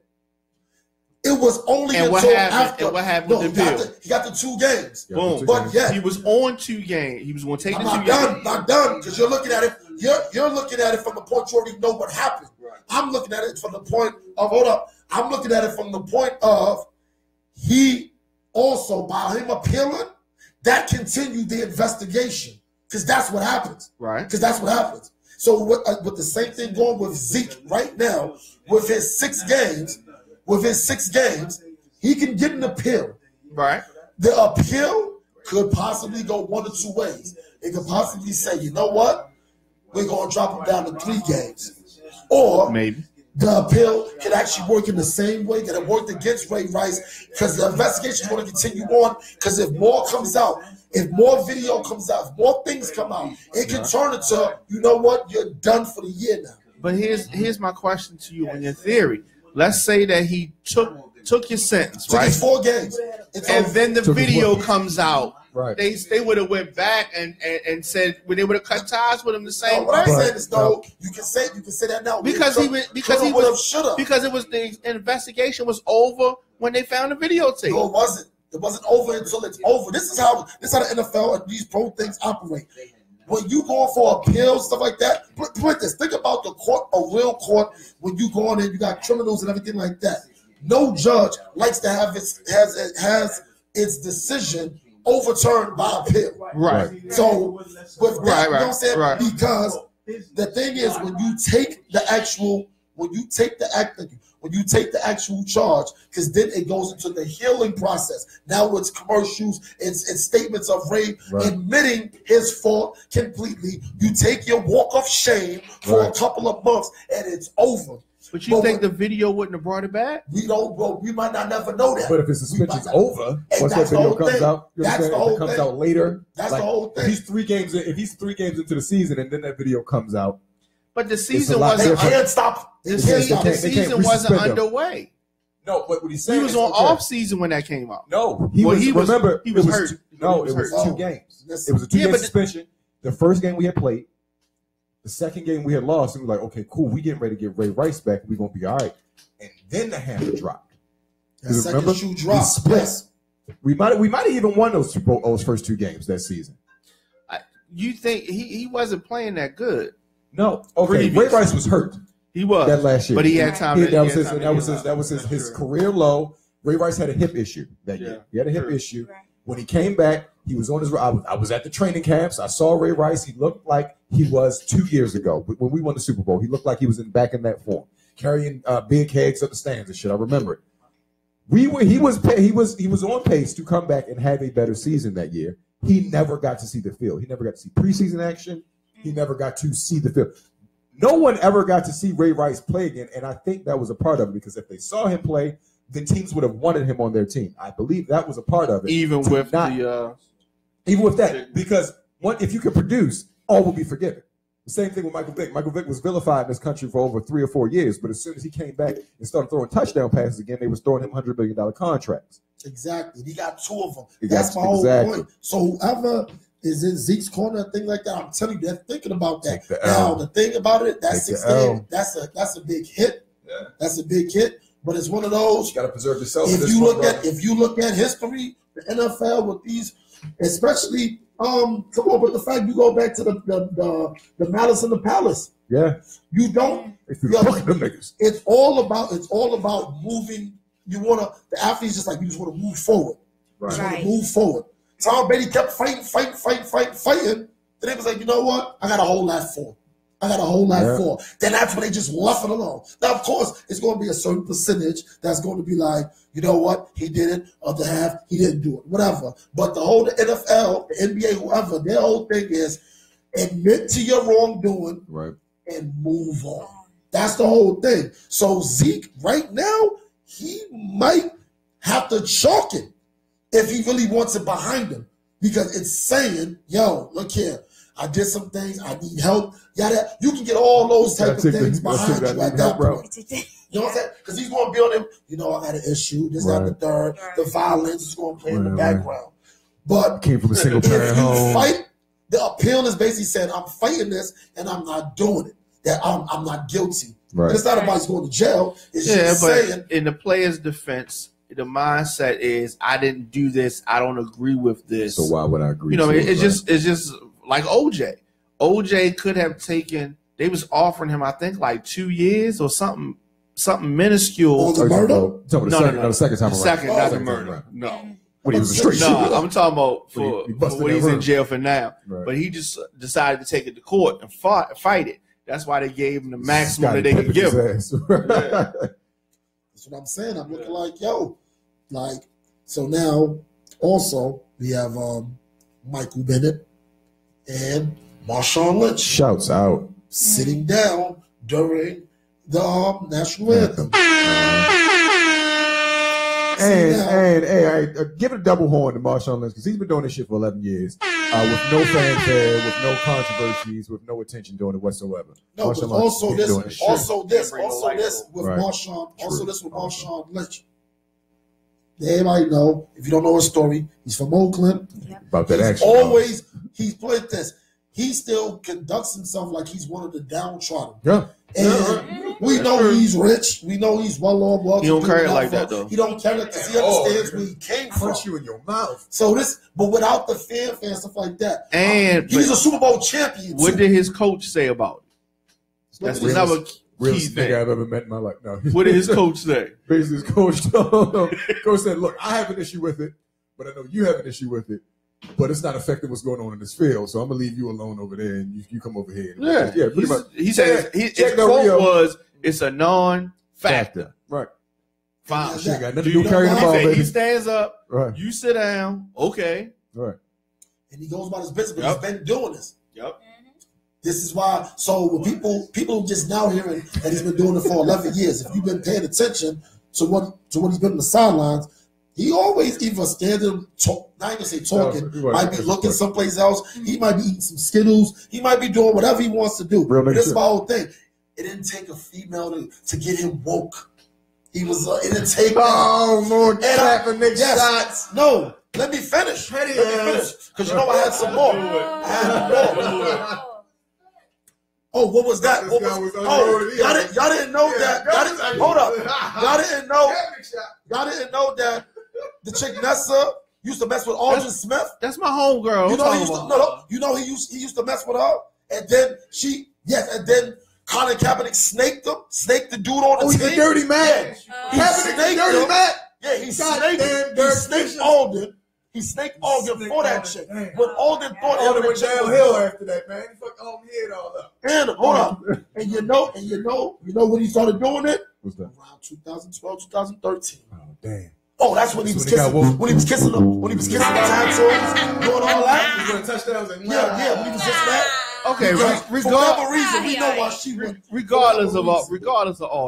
Speaker 1: It was only
Speaker 4: And
Speaker 1: until
Speaker 4: what happened?
Speaker 1: after.
Speaker 4: And what happened
Speaker 1: No,
Speaker 4: with the appeal?
Speaker 1: he got the 2 games.
Speaker 2: Yeah,
Speaker 4: Boom.
Speaker 1: But yeah,
Speaker 4: He was on 2 games. He was going to take
Speaker 1: I'm
Speaker 4: the 2
Speaker 1: not done.
Speaker 4: games.
Speaker 1: Not done. Because you're looking at it. You're looking at it from the point you already know what happened. I'm looking at it from the point of I'm looking at it from the point of he also, by him appealing, that continued the investigation. Because that's what happens.
Speaker 4: Right.
Speaker 1: Because that's what happens. So with the same thing going with Zeke right now, with his 6 games, he can get an appeal.
Speaker 4: Right.
Speaker 1: The appeal could possibly go one or two ways. It could possibly say, you know what? We're going to drop him down to 3 games. Or
Speaker 4: maybe
Speaker 1: the appeal can actually work in the same way that it worked against Ray Rice, because the investigation is going to continue on. Because if more comes out, if more video comes out, if more things come out, it can turn into, you know what, you're done for the year now.
Speaker 4: But here's my question to you. In your theory, let's say that he took his sentence,
Speaker 1: Took
Speaker 4: right?
Speaker 1: his 4 games.
Speaker 4: And then the video comes out.
Speaker 2: Right.
Speaker 4: They would have went back and said, when they would have cut ties with him the same
Speaker 1: What I'm
Speaker 4: way.
Speaker 1: saying is, though, you can say that now.
Speaker 4: Because he it was the investigation was over when they found the videotape.
Speaker 1: No, it wasn't. It wasn't over until it's over. This is how the NFL and these pro things operate. When you go for appeals, stuff like that, put this. Think about the court, a real court, when you go in and you got criminals and everything like that. No judge likes to have its decision overturned by appeal.
Speaker 4: Right.
Speaker 1: So with that, you know what I'm saying?
Speaker 4: Right.
Speaker 1: Because the thing is, when you take the actual charge, because then it goes into the healing process. Now it's commercials, it's statements of rape, admitting his fault completely. You take your walk of shame for a couple of months, and it's over.
Speaker 4: But you think the video wouldn't have brought it back?
Speaker 1: We don't, bro. We might not never know that.
Speaker 2: But if his suspension's over, once that video comes out, you know what I'm saying? If it comes out later.
Speaker 1: That's the whole thing.
Speaker 2: If he's 3 games into the season and then that video comes out.
Speaker 4: But the season wasn't.
Speaker 1: They can't stop.
Speaker 4: The season wasn't underway.
Speaker 2: No, but what he's saying,
Speaker 4: he was on off season when that came out.
Speaker 2: No, he was hurt. It was 2 games. It was a 2-game suspension. The first game we had played. The second game we had lost, and we were like, okay, cool, we getting ready to get Ray Rice back. We're going to be all right. And then the hammer dropped.
Speaker 1: The second shoe dropped. Yes.
Speaker 2: We might have even won those first 2 games that season.
Speaker 4: You think he wasn't playing that good?
Speaker 2: No. Okay, Ray Rice was hurt.
Speaker 4: He was.
Speaker 2: That last year.
Speaker 4: But he had time.
Speaker 2: That was his career low. Ray Rice had a hip issue that year. He had a hip issue. When he came back, he was on his. I was at the training camps. I saw Ray Rice. He looked like he was 2 years ago when we won the Super Bowl. He looked like he was back in that form, carrying big kegs up the stands and shit. I remember it. He was on pace to come back and have a better season that year. He never got to see the field. He never got to see preseason action. He never got to see the field. No one ever got to see Ray Rice play again, and I think that was a part of it, because if they saw him play, then teams would have wanted him on their team. I believe that was a part of it.
Speaker 4: Even with that,
Speaker 2: because if you can produce, all will be forgiven. The same thing with Michael Vick. Michael Vick was vilified in this country for over 3 or 4 years, but as soon as he came back and started throwing touchdown passes again, they was throwing him $100 million contracts.
Speaker 1: Exactly. He got 2 of them. That's my whole point. So whoever is in Zeke's corner, thing like that, I'm telling you, they're thinking about that. Now, the thing about it, that's 16. That's a big hit. Yeah. That's a big hit. But it's one of those.
Speaker 2: You got to preserve yourself.
Speaker 1: If you look at history, the NFL with these, especially come on, but the fact you go back to the Malice in the Palace.
Speaker 2: Yeah.
Speaker 1: You don't. It's all about moving. The athletes just want to move forward.
Speaker 2: Right.
Speaker 1: Just want to move forward. Tom Brady kept fighting. Then they was like, you know what? I got a whole lot for. Then that's when they just left it alone. Now, of course, it's going to be a certain percentage that's going to be like, you know what? He did it. Other half, he didn't do it. Whatever. But the whole NFL, the NBA, whoever, their whole thing is admit to your wrongdoing and move on. That's the whole thing. So Zeke, right now, he might have to chalk it if he really wants it behind him, because it's saying, yo, look here, I did some things, I need help. Yada. You can get all those type of things behind you at that point. You know what I'm saying? Because he's going to be on him, I got an issue, this, that, the third. The violence is going to play in the background. But
Speaker 2: came from a single parent home.
Speaker 1: Fight, the appeal is basically saying, I'm fighting this and I'm not doing it. That I'm not guilty. Right. It's not about he's going to jail. It's just saying.
Speaker 4: In the player's defense, the mindset is, I didn't do this. I don't agree with this.
Speaker 2: So why would I agree?
Speaker 4: It's just like OJ. OJ could have taken. They was offering him, I think, like 2 years or something minuscule.
Speaker 1: Oh, the murder?
Speaker 2: No, the second time around.
Speaker 4: Not the murder. No.
Speaker 2: When he was a straight shooter.
Speaker 4: No, I'm talking about for when he's in jail for now.
Speaker 2: Right.
Speaker 4: But he just decided to take it to court and fight it. That's why they gave him the maximum that they could give him.
Speaker 1: That's what I'm saying. I'm looking like, yo. Like, so now also we have Michael Bennett and Marshawn Lynch.
Speaker 2: Shouts out.
Speaker 1: Sitting down during the national anthem.
Speaker 2: And I give it a double horn to Marshawn Lynch because he's been doing this shit for 11 years with no fanfare, with no controversies, with no attention doing it whatsoever.
Speaker 1: No,
Speaker 2: Marshawn
Speaker 1: but also this with
Speaker 2: right.
Speaker 1: Marshawn Lynch. Everybody know, if you don't know his story, he's from Oakland.
Speaker 2: About that action.
Speaker 1: He's played this. He still conducts himself like he's one of the downtrodden.
Speaker 2: Yeah.
Speaker 1: And we know he's rich. We know he's well off.
Speaker 4: He don't carry it like that, though.
Speaker 1: He don't carry it because he understands where he came from.
Speaker 2: Punch you in your mouth.
Speaker 1: So but without the fanfare and stuff like that.
Speaker 4: And
Speaker 1: he's a Super Bowl champion.
Speaker 4: What did his coach say about it? That's another
Speaker 2: realest nigga I've ever met in my life. No.
Speaker 4: What did his coach say?
Speaker 2: Basically, his coach said, look, I have an issue with it, but I know you have an issue with it. But it's not affecting what's going on in this field, so I'm gonna leave you alone over there, and you come over here.
Speaker 4: Pretty much. He said his quote was, "It's a non-factor."
Speaker 2: Right.
Speaker 4: Fine.
Speaker 2: She ain't got nothing to do carrying the ball, baby.
Speaker 4: He stands up.
Speaker 2: Right.
Speaker 4: You sit down. Okay.
Speaker 2: Right.
Speaker 1: And he goes about his business, but he's been doing this.
Speaker 4: Yep.
Speaker 1: This is why. So when people just now hearing that he's been doing it for 11 years. If you've been paying attention to what he's been on the sidelines. He always either standing, not even say talking, might be looking someplace else. He might be eating some Skittles. He might be doing whatever he wants to do. But this is my whole thing. It didn't take a female to get him woke. He was. It didn't take.
Speaker 2: Oh, more clapping shots.
Speaker 1: No, let me finish. Because you know I had some more. I had more. Oh, what was that? Y'all didn't know that. Hold up. Y'all didn't know that. The chick Nessa used to mess with Aldrin Smith.
Speaker 4: That's my homegirl.
Speaker 1: You know he used to mess with her, and then Colin Kaepernick snaked the dude on the team.
Speaker 2: He's a dirty man.
Speaker 1: Kaepernick,
Speaker 2: dirty man.
Speaker 1: Yeah, he snaked Aldrin. He snaked Aldrin for that chick. When Aldrin thought
Speaker 2: Aldrin went downhill after that, man. He fucked Aldrin head all up.
Speaker 1: And hold up. And you know when he started doing it?
Speaker 2: What's that?
Speaker 1: Around 2012, 2013.
Speaker 2: Oh, damn.
Speaker 1: Oh, that's when he was kissing. When he was kissing the tantoys, doing all that.
Speaker 2: He was doing touchdowns and
Speaker 1: yeah. When he was just that.
Speaker 4: Okay,
Speaker 1: for whatever reason, we know why she went.
Speaker 4: Regardless of all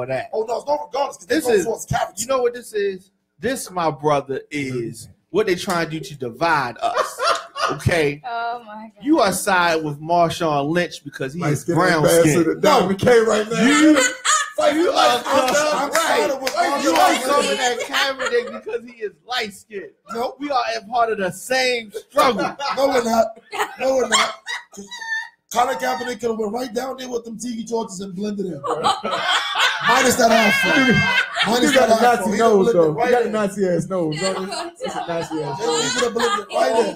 Speaker 4: that.
Speaker 1: Oh no, it's not regardless.
Speaker 4: This is. You know what this is? This, my brother, is what they trying to do to divide us. Okay.
Speaker 3: Oh my God.
Speaker 4: You are siding with Marshawn Lynch because he is brown skinned.
Speaker 2: No, we can't right now.
Speaker 4: You are coming at Kaepernick because he is light skinned.
Speaker 1: No,
Speaker 4: we are a part of the same struggle.
Speaker 1: No, we're not. Colin Kaepernick could have went right down there with them Tiki Torches and blended in. Minus that outfit.
Speaker 2: You got a Nazi nose, though. You got a Nazi ass nose, don't you? That's a Nazi ass nose.
Speaker 1: He could have blended right in.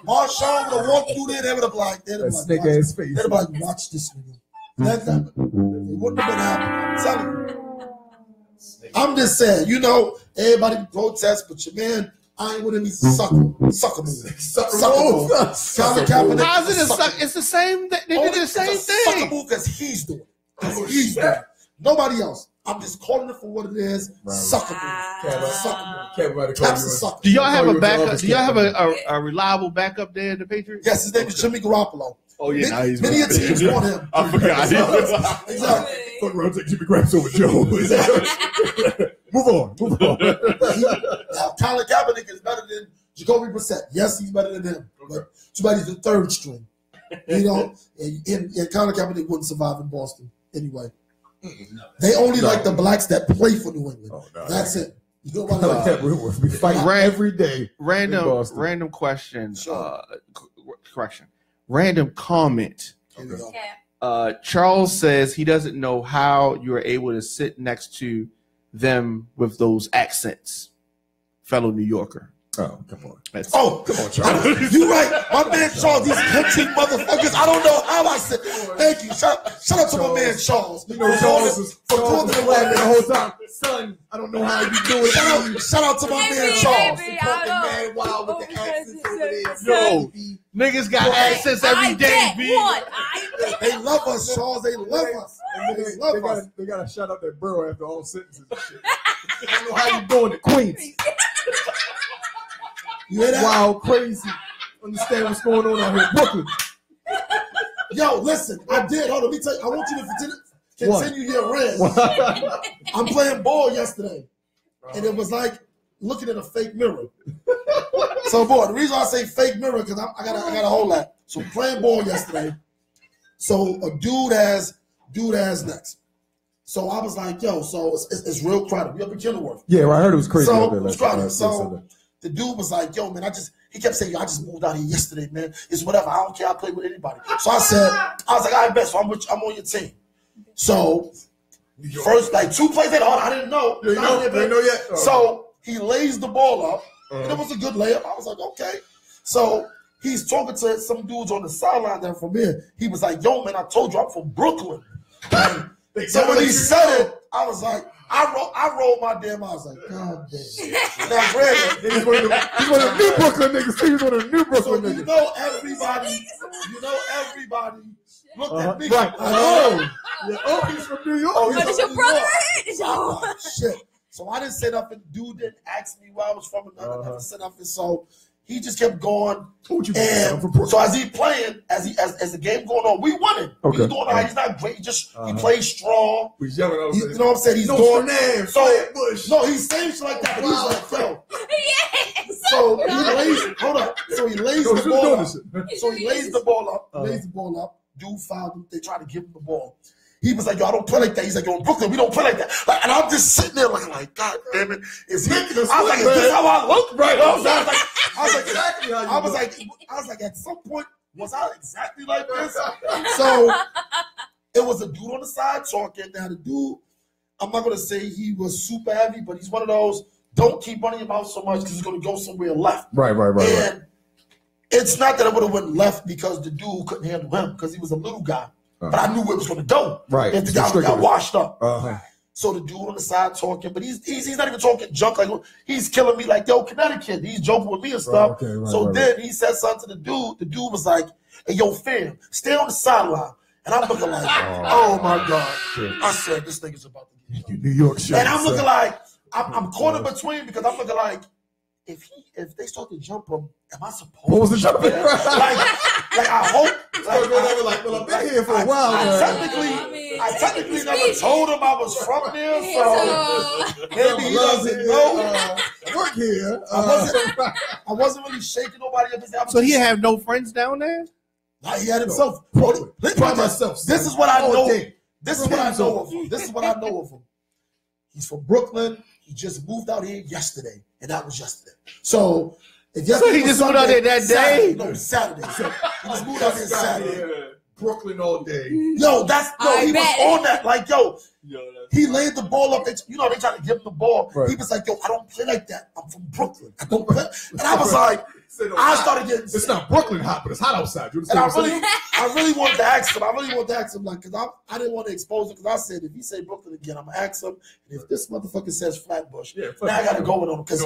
Speaker 1: Marshawn would have walked through there, they would have like,
Speaker 2: that snake ass face.
Speaker 1: They'd have like, watch this nigga. That happened. It wouldn't have been happening. I'm telling you. I'm just saying, everybody protest, but your man, I ain't with him. He's a sucker move. Colin Kaepernick.
Speaker 4: How's it a sucker? It's the same. They did the same thing.
Speaker 1: Sucker move because he's doing it. Nobody else. I'm just calling it for what it is. Sucker move.
Speaker 4: Do y'all have a backup? Do y'all have a reliable backup there in the Patriots?
Speaker 1: Yes, his name is Jimmy Garoppolo.
Speaker 4: Oh yeah,
Speaker 1: many teams want him.
Speaker 4: I forgot.
Speaker 1: Exactly.
Speaker 2: Fuck around, take Jimmy Graham over Joe. Move on.
Speaker 1: Now, Colin Kaepernick is better than Jacoby Brissett. Yes, he's better than him. But too bad he's the third string. And Colin Kaepernick wouldn't survive in Boston anyway. They only like the blacks that play for New England. That's it. We
Speaker 2: fight every day.
Speaker 4: Random question. Correction. Random comment. Charles says he doesn't know how you are able to sit next to them with those accents, fellow New Yorker.
Speaker 2: Oh, come on.
Speaker 1: Come on, Charles. You right. My man Charles, these country motherfuckers. I don't know how I said. Thank you. Shout out to my man Charles.
Speaker 2: You know, Charles was the whole time. Son, I don't know how you do it. Shout out to my man Charles.
Speaker 3: Man,
Speaker 2: wow, with the accents over there.
Speaker 4: Yo, niggas got accents every day, B.
Speaker 1: They love us, Charles. They love us.
Speaker 2: They got to shout out that borough after all sentences and shit. I don't know how you doing it, Queens.
Speaker 1: You hear that?
Speaker 2: Wow, crazy. Understand what's going on out here in Brooklyn.
Speaker 1: Yo, listen, I did. Hold on, let me tell you. I want you to continue your rant. I'm playing ball yesterday, and it was like looking in a fake mirror. So, boy, the reason I say fake mirror because I got a whole lot. So, playing ball yesterday. So, a dude has next. So I was like, yo, so it's real crowded. We up in Kenilworth.
Speaker 2: Yeah, well, I heard it was crazy.
Speaker 1: So it was crowded. So the dude was like, yo, man, he kept saying, yo, I just moved out here yesterday, man. It's whatever. I don't care. I play with anybody. So I was like, all right, bet. So I'm on your team. So first, like 2 plays later, I didn't know.
Speaker 2: You didn't know yet?
Speaker 1: So he lays the ball up, and it was a good layup. I was like, okay. So he's talking to some dudes on the sideline there from here. He was like, yo, man, I told you I'm from Brooklyn. So when he said it, I was like, I rolled my damn eyes like, God damn. Now, granted,
Speaker 2: he's one of the new Brooklyn niggas. He's one of the new Brooklyn niggas.
Speaker 1: You know everybody looked at me.
Speaker 2: Right. He's from New York.
Speaker 3: But it's your brother.
Speaker 1: Oh, shit. So I didn't say nothing. Dude didn't ask me where I was from. I never said nothing. So he just kept going. And so as he playing, as the game going on, we won it.
Speaker 2: Okay.
Speaker 1: He's doing all right. He's not great. He plays strong.
Speaker 2: He's yelling over
Speaker 1: you know what I'm saying? He's doing
Speaker 2: Bush.
Speaker 1: No, he's saying shit like that. But he's like, yo.
Speaker 3: Yes.
Speaker 1: So he lays. Hold up. So he lays the ball up. So he lays the ball up. Lays the ball up. Dude fouled him. They try to give him the ball. He was like, yo, I don't play like that. He's like, yo, in Brooklyn, we don't play like that. Like, and I'm just sitting there looking like, God damn it. I was like, is this how I look? Right. I was like, at some point, was I exactly like this? So it was a dude on the side talking. Now the dude, I'm not going to say he was super heavy, but he's one of those, don't keep running your mouth so much because it's going to go somewhere left.
Speaker 2: Right.
Speaker 1: And it's not that I would have went left because the dude couldn't handle him because he was a little guy. But I knew where it was going to go.
Speaker 2: Right.
Speaker 1: If the guy got washed up. So the dude on the side talking, but he's not even talking junk. Like he's killing me like, yo, Connecticut. He's joking with me and stuff. Then he said something to the dude. The dude was like, hey, yo, fam, stay on the sideline. And I'm looking like, oh my God. I said, this nigga's about to get
Speaker 2: New York shit.
Speaker 1: And I'm looking like, I'm caught in between because I'm looking like, if they start to jump him, am I supposed to?
Speaker 2: What was the jump?
Speaker 1: like I hope.
Speaker 2: I've been here for a while.
Speaker 1: I technically never told him I was from there, so maybe he doesn't know.
Speaker 2: Work here.
Speaker 1: I wasn't really shaking nobody up.
Speaker 4: So he have no friends down there?
Speaker 1: Nah, he had himself.
Speaker 2: This
Speaker 1: is what I know. This is what I know of him. This is what I know of him. He's from Brooklyn. He just moved out here yesterday, and that was yesterday. So if yesterday
Speaker 4: he just moved out there that day?
Speaker 1: No, Saturday. So he just moved out here Saturday.
Speaker 2: Brooklyn all day.
Speaker 1: Yo, he was on that. Like, he laid the ball up. They tried to give him the ball. Right. He was like, yo, I don't play like that. I'm from Brooklyn. I don't play. And I was like, I started getting sick.
Speaker 2: It's not Brooklyn hot, but it's hot outside.
Speaker 1: And I really wanted to ask him. Like, because I didn't want to expose him. Because I said, if he say Brooklyn again, I'm going to ask him. And if this motherfucker says Flatbush, now I got to go with him. Because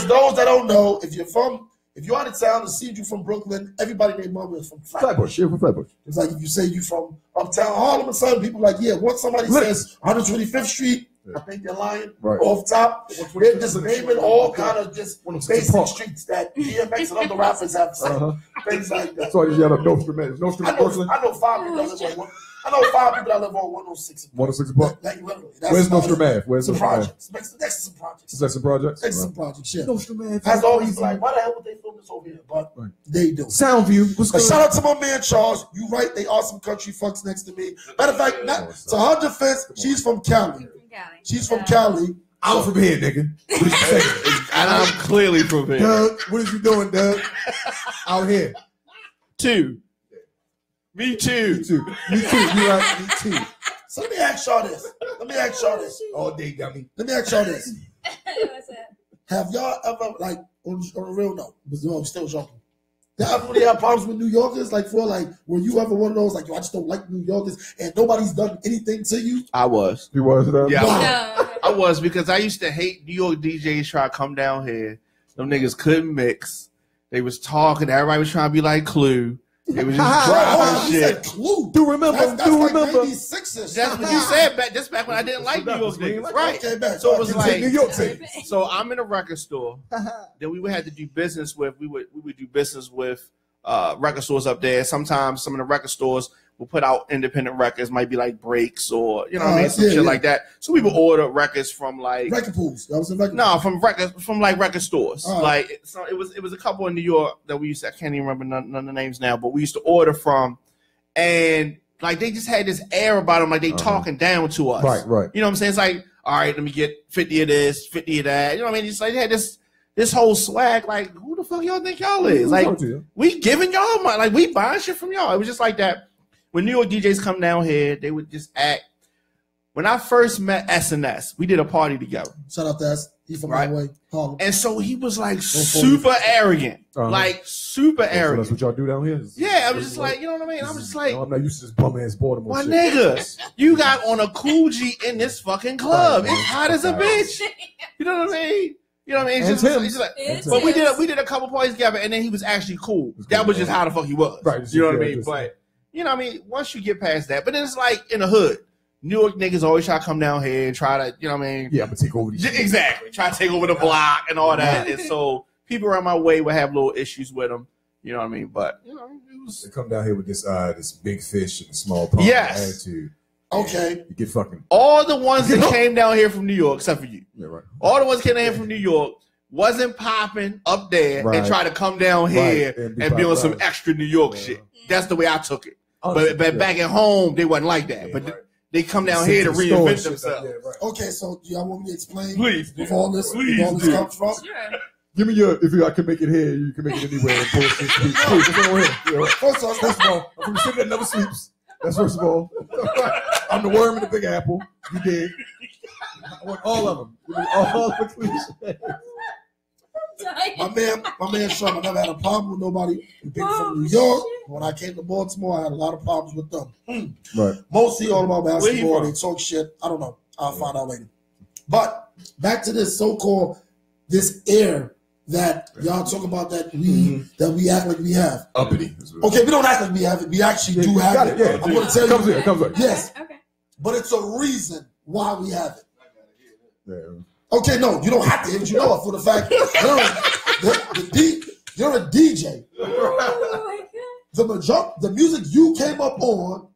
Speaker 1: those that don't know, if you're out of town and see you from Brooklyn, everybody named mama is from Flatbush.
Speaker 2: Yeah, from Flatbush.
Speaker 1: It's like if you say you from uptown Harlem or something, people are like, yeah, once somebody says 125th Street, I think they're lying. Right. Off top, they're just naming all kind of just basic streets that DMX and other rappers have said. Things like that.
Speaker 2: That's why you yell up Nostradamus.
Speaker 1: I know 5 people that live on 106.
Speaker 2: 106 Park?
Speaker 1: Like literally.
Speaker 2: Where's Nostradamus? Where's
Speaker 1: some projects? Next to some projects.
Speaker 2: Is that some projects?
Speaker 1: Next to some projects, yeah.
Speaker 2: Nostradamus.
Speaker 1: Has always like, why the hell would they film this over here? But they do.
Speaker 2: Soundview.
Speaker 1: Shout out to my man Charles. You right, they are some country fucks next to me. Matter of fact, to her defense, she's from Cali. She's from Cali.
Speaker 2: I'm from here, nigga. What did you say?
Speaker 4: And I'm clearly from here.
Speaker 2: Doug, what is you doing, Doug? Out here.
Speaker 4: 2. Me too.
Speaker 2: Me too. You right? Me too.
Speaker 1: So let me ask y'all this.
Speaker 2: All day, dummy.
Speaker 1: Let me ask y'all this.
Speaker 3: What's that?
Speaker 1: have y'all ever, like, on a real note, but I'm still joking. Y'all ever really have problems with New Yorkers? Like, were you ever one of those, like, yo, I just don't like New Yorkers, and nobody's done anything to you?
Speaker 4: I was.
Speaker 2: You was that?
Speaker 4: Yeah,
Speaker 3: No.
Speaker 4: I was, because I used to hate New York DJs try to come down here. Them niggas couldn't mix. They was talking. Everybody was trying to be like Clue. They was just dropping shit.
Speaker 1: Said Clue.
Speaker 2: Do remember?
Speaker 1: That's
Speaker 2: do
Speaker 1: like
Speaker 2: remember?
Speaker 1: 96-ish.
Speaker 4: That's what you said back. That's back when I didn't like New York niggas, right?
Speaker 1: Okay, back.
Speaker 4: So it was like
Speaker 2: New York City.
Speaker 4: So I'm in a record store. Then we would have to do business with. We would do business with record stores up there. Sometimes some of the record stores will put out independent records, might be like breaks or some shit like that. So we would order records from like
Speaker 1: record pools. That was in record.
Speaker 4: No, from record stores. Like so it was a couple in New York that we used to, I can't even remember none of the names now, but we used to order from, and like they just had this air about them, like they talking down to us.
Speaker 2: Right.
Speaker 4: You know what I'm saying? It's like, all right, let me get 50 of this, 50 of that. You know what I mean? It's like they had this whole swag, like, who the fuck y'all think y'all is? Like, we giving y'all money, like we buying shit from y'all. It was just like that. When New York DJs come down here, they would just act. When I first met SNS, we did a party together.
Speaker 1: Shout out to us. He from my way, Harlem.
Speaker 4: And so he was like super arrogant, like super arrogant.
Speaker 2: That's what y'all do down here.
Speaker 4: Yeah, I was just like, you know what I mean? I'm just like,
Speaker 2: I'm not used to this bum ass Baltimore
Speaker 4: my
Speaker 2: shit.
Speaker 4: nigga, you got on a cool G in this fucking club. It's hot as a bitch. You know what I mean? You know what I mean? It's just like, but we did a couple parties together, and then he was actually cool. That was just how the fuck he was. Right. You know what I mean? But you know what I mean? Once you get past that, but then it's like in the hood. New York niggas always try to come down here and try to, you know what I mean?
Speaker 2: Yeah, I'm gonna take over these.
Speaker 4: Exactly. Try to take over the block and all that. And so people around my way would have little issues with them. You know what I mean? But you know, it was.
Speaker 2: They come down here with this big fish and small pond attitude.
Speaker 1: Okay.
Speaker 2: You get fucking
Speaker 4: all the ones that came down here from New York, except for you.
Speaker 2: Yeah, right.
Speaker 4: All the ones that came down here from New York wasn't popping up there and try to come down here and be on some extra New York shit. That's the way I took it. But back at home, they wasn't like that. But they come down here to reinvent themselves.
Speaker 1: Okay, so do y'all want me to explain?
Speaker 4: Please.
Speaker 1: Where all this comes from?
Speaker 3: Sure.
Speaker 2: Give me your, I can make it here, you can make it anywhere. Bullshit. Please, let's go ahead. Yeah, right.
Speaker 1: First of all,
Speaker 2: I'm from the city that never sleeps. That's first of all. I'm the worm in the Big Apple. You dig? I want all of them. All the cliches.
Speaker 1: My man Sean, I never had a problem with nobody being from New York. When I came to Baltimore, I had a lot of problems with them.
Speaker 2: Right.
Speaker 1: Mostly all about basketball. They talk shit. I don't know. I'll find out later. But back to this so-called this air that y'all talk about that we act like we have.
Speaker 2: Uppity.
Speaker 1: Okay, we don't act like we have it. We actually do have it.
Speaker 2: Yeah.
Speaker 1: I'm going to tell you.
Speaker 2: It comes here.
Speaker 1: Yes.
Speaker 3: Okay.
Speaker 1: But it's a reason why we have it.
Speaker 2: Yeah.
Speaker 1: Okay, no, you don't have to hit you know for the fact you're a DJ.
Speaker 3: Oh my God.
Speaker 1: The music you came up on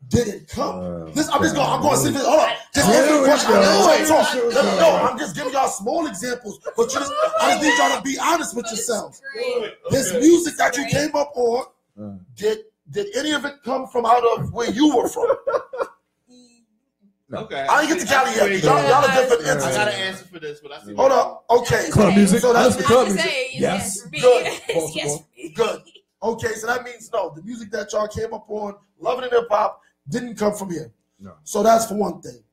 Speaker 1: didn't come. I'm going to see this. Hold on. Just answer the question. No, I'm just giving y'all small examples, but I just need y'all to be honest with yourselves. This music that you came up on, did any of it come from out of where you were from?
Speaker 4: Okay.
Speaker 1: I didn't get to Cali yet. Y'all are different entities.
Speaker 4: I got an answer for this, but I see.
Speaker 1: Hold on. Okay.
Speaker 2: Club music.
Speaker 1: So that's
Speaker 2: the club music.
Speaker 3: Yes.
Speaker 1: Good. Good. Okay, so that means no. The music that y'all came up on, loving and hip hop, didn't come from here.
Speaker 2: No.
Speaker 1: So that's for one thing.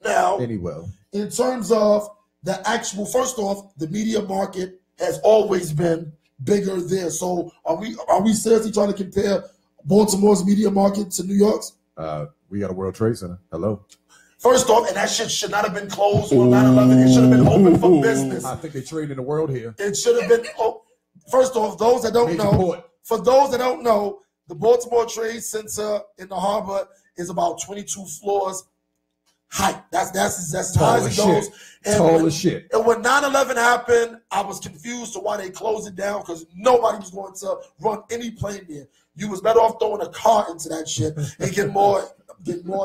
Speaker 1: Now, in terms of the actual, first off, the media market has always been bigger there. So are we seriously trying to compare Baltimore's media market to New York's?
Speaker 2: We got a World Trade Center. Hello.
Speaker 1: First off, and that shit should not have been closed on 9/11. It should have been open for business.
Speaker 2: I think they trade in the world here.
Speaker 1: It should have been. First off, those that don't know, for those that don't know, the Baltimore Trade Center in the harbor is about 22 floors height. That's as high as it goes.
Speaker 2: Tall as shit.
Speaker 1: And when 9/11 happened, I was confused to why they closed it down because nobody was going to run any plane there. You was better off throwing a car into that shit and get more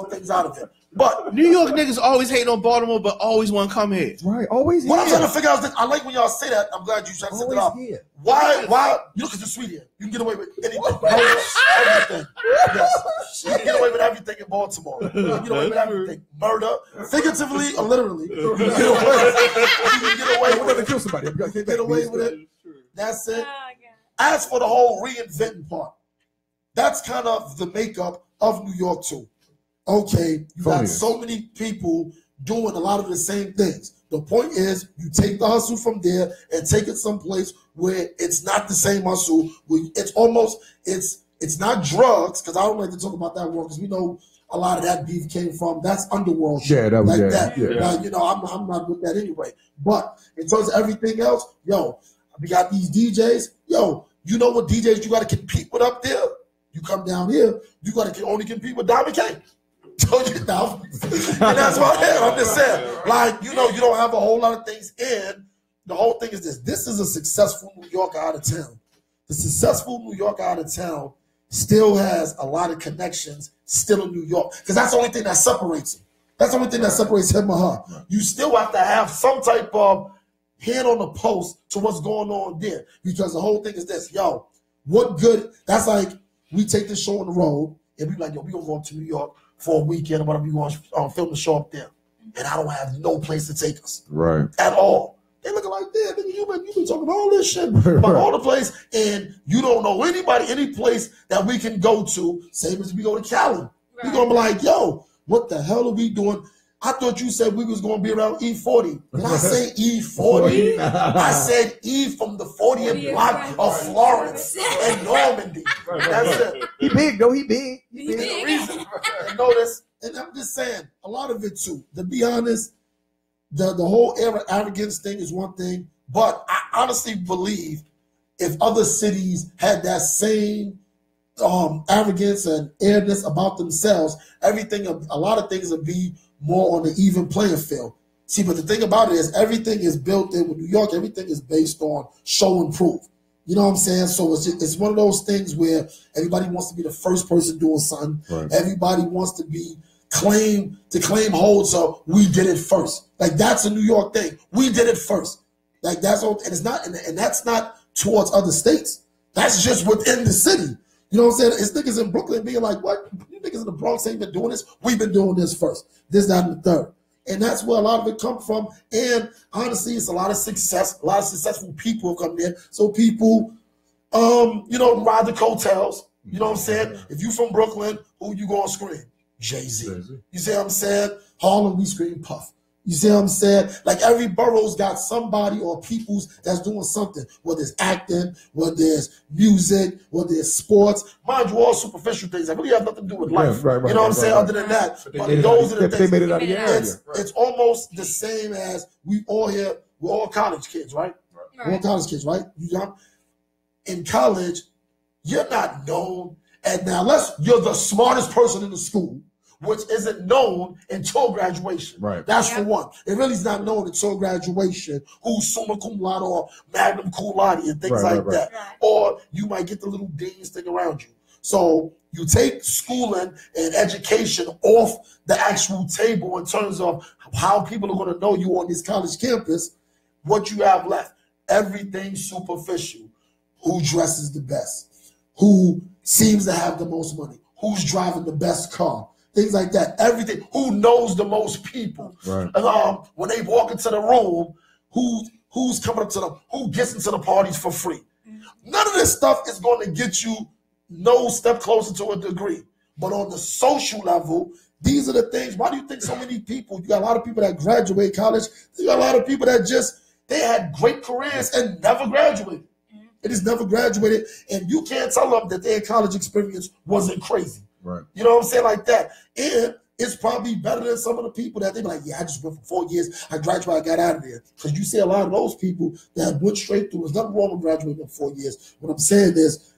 Speaker 1: things out of it. But
Speaker 4: New York niggas always hating on Baltimore, but always want to come here.
Speaker 2: Right, always here.
Speaker 1: What I'm trying to figure out is this. I like when y'all say that. I'm glad you set it up. Why? You know, because you're sweet here. You can get away with anything. Everything. Yes. You can get away with everything in Baltimore. You can get away with everything. Murder, figuratively or literally. You can get away with it.
Speaker 2: Kill somebody.
Speaker 1: Get away with it. That's it. As for the whole reinventing part, that's kind of the makeup of New York too. Okay, you got so many people doing a lot of the same things. The point is, you take the hustle from there and take it someplace where it's not the same hustle. It's almost, it's not drugs, because I don't like to talk about that word, because we know a lot of that beef came from, that's underworld shit.
Speaker 2: Yeah, that was
Speaker 1: like
Speaker 2: that.
Speaker 1: Yeah.
Speaker 2: Like,
Speaker 1: you know, I'm not with that anyway. But in terms of everything else, yo, we got these DJs. Yo, you know what DJs you got to compete with up there? You come down here, you got to only compete with Diamond K. So, you know, and that's what I'm just saying. Like, you know, you don't have a whole lot of things in. The whole thing is this. This is a successful New Yorker out of town. The successful New Yorker out of town still has a lot of connections still in New York, because that's the only thing that separates him. That's the only thing that separates him or her. Right. You still have to have some type of hand on the pulse to what's going on there, because the whole thing is this. Yo, what good? That's like we take this show on the road and we like, yo, we gonna go up to New York for a weekend or whatever, we going to film the show up there, and I don't have no place to take us,
Speaker 2: right,
Speaker 1: at all. They looking like, yeah, nigga, you been talking all this shit about all the place, and you don't know anybody, any place that we can go to, same as we go to Cali. Right. We're going to be like, yo, what the hell are we doing? I thought you said we was going to be around E40. Did I say E40? I said E from the 40th block of Florence and Normandy. That's it.
Speaker 2: He big, though. He big.
Speaker 1: He big. Reason. And notice, and I'm just saying, a lot of it too. To be honest, the whole arrogance thing is one thing, but I honestly believe if other cities had that same arrogance and airiness about themselves, a lot of things would be more on the even playing field. See, but the thing about it is everything is built in with New York. Everything is based on show and prove. You know what I'm saying? So it's one of those things where everybody wants to be the first person doing something. Right. Everybody wants to claim hold, so we did it first. Like, that's a New York thing. We did it first. Like, that's all, and it's not, and that's not towards other states. That's just within the city. You know what I'm saying? It's niggas in Brooklyn being like, what? You niggas in the Bronx ain't been doing this. We've been doing this first. This, that, and the third. And that's where a lot of it comes from. And honestly, it's a lot of success. A lot of successful people have come there. So people, you know, ride the coattails. You know what I'm saying? If you from Brooklyn, who you gonna scream? Jay-Z. You see what I'm saying? Harlem, we scream Puff. You see what I'm saying? Like, every borough's got somebody or peoples that's doing something, whether it's acting, whether it's music, whether it's sports. Mind you, all superficial things that really have nothing to do with life. Right, you know what I'm saying? Other than that, but those are the things. They made it out of the area. It's almost the same as we're all college kids, right? We're all college kids, right? In college, you're not known, and now unless you're the smartest person in the school, which isn't known until graduation. Right. That's for one. It really is not known until graduation who's summa cum laude or magna cum laude and things like that. Right. Or you might get the little deans thing around you. So you take schooling and education off the actual table in terms of how people are going to know you on this college campus. What you have left, everything superficial. Who dresses the best? Who seems to have the most money? Who's driving the best car? Things like that. Everything. Who knows the most people? Right. When they walk into the room, who's coming up to them? Who gets into the parties for free? None of this stuff is going to get you no step closer to a degree. But on the social level, these are the things. Why do you think so many people? You got a lot of people that graduate college. You got a lot of people that they had great careers and never graduated. It just never graduated, and you can't tell them that their college experience wasn't crazy. Right. You know what I'm saying? Like that. And it's probably better than some of the people that they be like, yeah, I just went for 4 years. I graduated, I got out of there. Because you see a lot of those people that went straight through. There's nothing wrong with graduating in 4 years. What I'm saying is,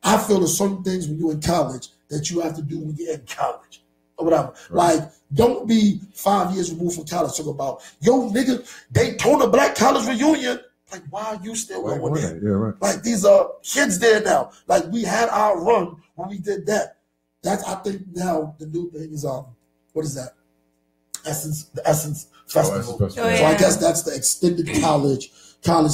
Speaker 1: I feel there's certain things when you're in college that you have to do when you're in college. Or whatever. Right. Like, don't be 5 years removed from college talking about, yo, nigga, Daytona Black College Reunion. Like, why are you still going there? Yeah, right. Like, these are kids there now. Like, we had our run when we did that. That's, I think now the new thing is, what is that? The Essence Festival. Oh, yeah. So I guess that's the extended college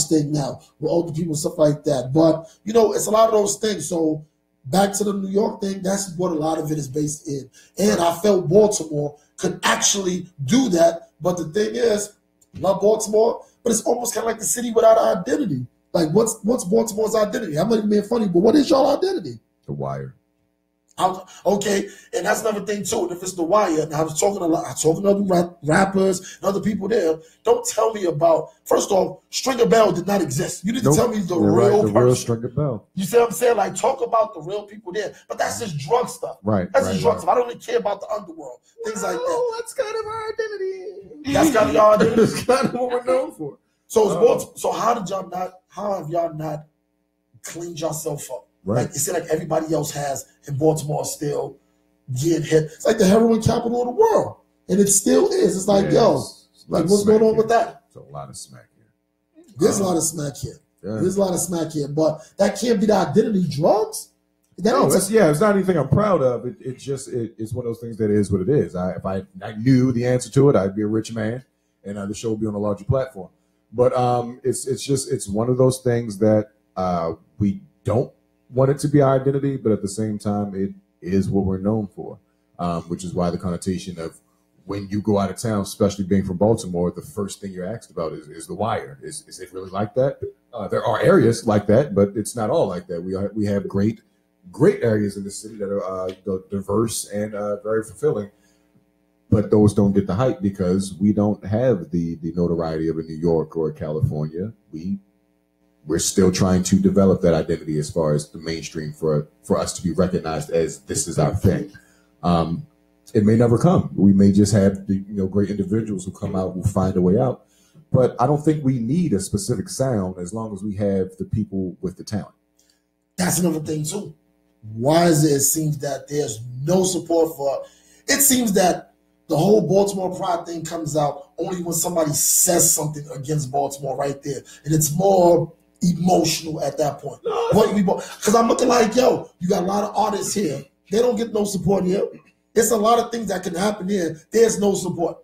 Speaker 1: thing now with older people and stuff like that. But, you know, it's a lot of those things. So back to the New York thing, that's what a lot of it is based in. And I felt Baltimore could actually do that. But the thing is, love Baltimore, but it's almost kind of like the city without identity. Like, what's Baltimore's identity? I'm not even being funny, but what is y'all identity?
Speaker 2: The Wire.
Speaker 1: Okay, and that's another thing too. And if it's The Wire, and I was talking to other rappers and other people there. Don't tell me about. First off, Stringer Bell did not exist. You need to tell me the real person.
Speaker 2: Real Stringer Bell.
Speaker 1: You see what I'm saying? Like, talk about the real people there. But that's just drug stuff.
Speaker 2: Right.
Speaker 1: That's just drug stuff. I don't really care about the underworld, things like that.
Speaker 2: Oh, that's kind of our identity.
Speaker 1: That's kind of your identity.
Speaker 2: That's kind of what we're known for.
Speaker 1: So how have y'all not cleaned yourself up?
Speaker 2: Right.
Speaker 1: Like, it seems like everybody else has, and Baltimore still getting hit. It's like the heroin capital of the world, and it still is. It's like, what's going on with that?
Speaker 2: There's a lot of smack here.
Speaker 1: There's a lot of smack here. Yeah. There's a lot of smack here, but that can't be the identity. Drugs?
Speaker 2: It's not anything I'm proud of. It's one of those things that is what it is. If I knew the answer to it, I'd be a rich man, and the show would be on a larger platform. But it's one of those things that we don't want it to be our identity, but at the same time, it is what we're known for, which is why the connotation of when you go out of town, especially being from Baltimore, the first thing you're asked about is The Wire. Is it really like that? There are areas like that, but it's not all like that. We have great areas in the city that are diverse and very fulfilling, but those don't get the hype because we don't have the notoriety of a New York or a California. We're still trying to develop that identity as far as the mainstream for us to be recognized as this is our thing. It may never come. We may just have great individuals who come out who find a way out. But I don't think we need a specific sound as long as we have the people with the talent.
Speaker 1: That's another thing too. Why is it seems that there's no support for it? It seems that the whole Baltimore Pride thing comes out only when somebody says something against Baltimore right there. And it's more emotional at that point. Because I'm looking like, you got a lot of artists here. They don't get no support here. It's a lot of things that can happen here. There's no support.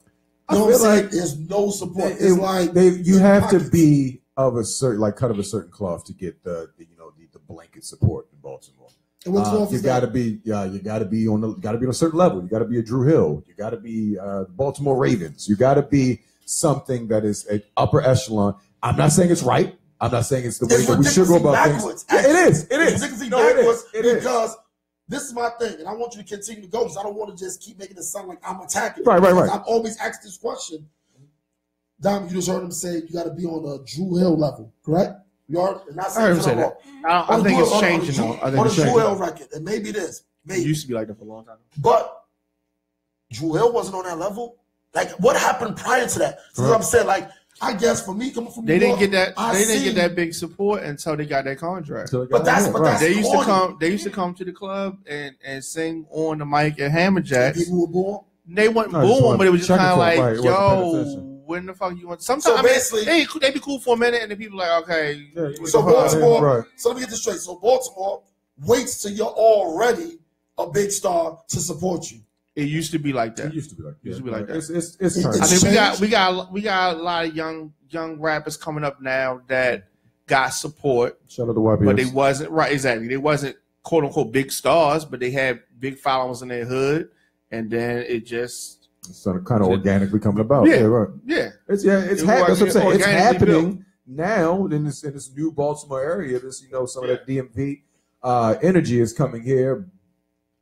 Speaker 1: You know what I'm saying? There's no support. It's like
Speaker 2: you have to be of a certain cut of a certain cloth to get the blanket support in Baltimore.
Speaker 1: And what cloth
Speaker 2: you
Speaker 1: is
Speaker 2: got to
Speaker 1: that?
Speaker 2: be on a certain level. You got to be a Drew Hill. You got to be Baltimore Ravens. You got to be something that is an upper echelon. I'm not saying it's right. I'm not saying it's the way that we should go about things. Yeah, it is. It's
Speaker 1: ridiculously backwards because this is my thing, and I want you to continue to go because I don't want to just keep making it sound like I'm attacking.
Speaker 2: Right.
Speaker 1: I've always asked this question. Dom, you just heard him say you got to be on a Drew Hill level, correct? You heard? And I
Speaker 4: heard him say that. I think it's changing though. I think
Speaker 1: on
Speaker 4: it's
Speaker 1: the Drew
Speaker 4: changing.
Speaker 1: Hill record, and maybe it is. Maybe.
Speaker 4: It used to be like that for a long time.
Speaker 1: But Drew Hill wasn't on that level. Like, what happened prior to that? So I'm saying, like, I guess for me coming from
Speaker 4: they
Speaker 1: New York,
Speaker 4: didn't get that big support until they got that contract.
Speaker 1: But that's
Speaker 4: they used to come to the club and sing on the mic at Hammer Jacks.
Speaker 1: People were born.
Speaker 4: They weren't born, but it was just kind of like, when the fuck you want? Sometimes they be cool for a minute, and then people like, okay.
Speaker 1: Yeah, so Baltimore. So let me get this straight. So Baltimore waits till you're already a big star to support you.
Speaker 4: It used to be like that.
Speaker 2: It's
Speaker 4: turning. I think we got a lot of young rappers coming up now that got support.
Speaker 2: Shout out to YBS.
Speaker 4: But they wasn't right. Exactly. They wasn't quote unquote big stars, but they had big followers in their hood, and then it just
Speaker 2: kind of organically coming about.
Speaker 4: Yeah,
Speaker 2: right.
Speaker 4: Yeah.
Speaker 2: That's what I'm saying. It's happening now in this new Baltimore area. Some of that DMV energy is coming here.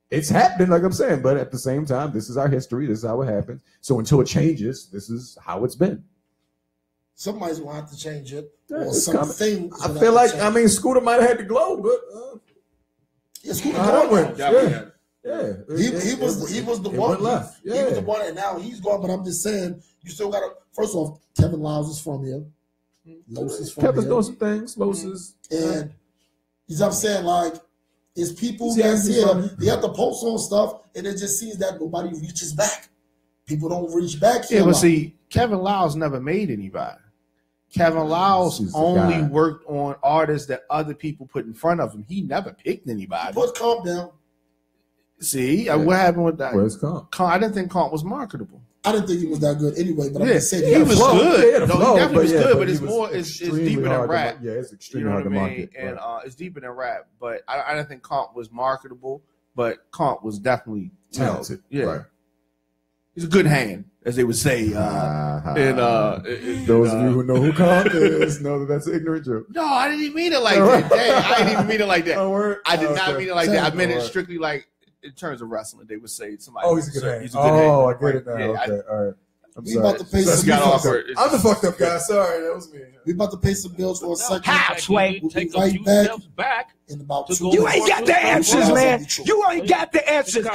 Speaker 2: It's happening, like I'm saying, but at the same time, this is our history. This is how it happens. So until it changes, this is how it's been.
Speaker 1: Somebody's going to have to change it.
Speaker 2: Yeah,
Speaker 1: or something.
Speaker 2: I feel like, Scooter might have had to glow, but...
Speaker 1: Scooter
Speaker 2: went. Yeah.
Speaker 1: He was the one.
Speaker 2: Left. Yeah.
Speaker 1: He was the one, and now he's gone, but I'm just saying, you still got to... First off, Kevin Lyles is from here. Los is from
Speaker 2: Kevin's
Speaker 1: here.
Speaker 2: doing some things. Los is...
Speaker 1: And he's I'm saying, like, it's people that's here. They have to post on stuff, and it just seems that nobody reaches back. People don't reach back here.
Speaker 4: Yeah, but see, Kevin Lyles never made anybody. Kevin Lyles only worked on artists that other people put in front of him. He never picked anybody.
Speaker 1: Put Comp down.
Speaker 4: See, what happened with that?
Speaker 2: Where's Comp?
Speaker 4: I didn't think Comp was marketable.
Speaker 1: I didn't think he was that good anyway, but I'm just saying
Speaker 4: he was good.
Speaker 2: He
Speaker 4: definitely was good, but it's deeper than rap.
Speaker 2: It's extremely hard to market.
Speaker 4: And it's deeper than rap. But I didn't think Comp was marketable, but Comp was definitely
Speaker 2: talented.
Speaker 4: Yeah.
Speaker 2: Right.
Speaker 4: He's a good hand, as they would say.
Speaker 2: Those of you who know who Comp is know that that's an ignorant joke.
Speaker 4: No, I didn't even mean it like that. I didn't even mean it like that.
Speaker 2: I
Speaker 4: did not mean it like that. I meant it strictly like in terms of wrestling, they would say somebody.
Speaker 2: Oh, he's a good hand.
Speaker 4: He's a good hand.
Speaker 2: Oh, I get it now.
Speaker 4: Yeah,
Speaker 2: okay, all right. I'm
Speaker 1: We
Speaker 2: sorry.
Speaker 1: about to pay some
Speaker 4: got
Speaker 1: bills.
Speaker 4: awkward.
Speaker 2: I'm the fucked up guy. Sorry, that was me.
Speaker 1: We about to pay some bills for a second.
Speaker 5: Halfway.
Speaker 1: We'll be
Speaker 5: Take a
Speaker 1: right
Speaker 5: few
Speaker 1: back
Speaker 5: steps back.
Speaker 1: in about 2
Speaker 5: You ain't got the answers, man. You ain't got the answers.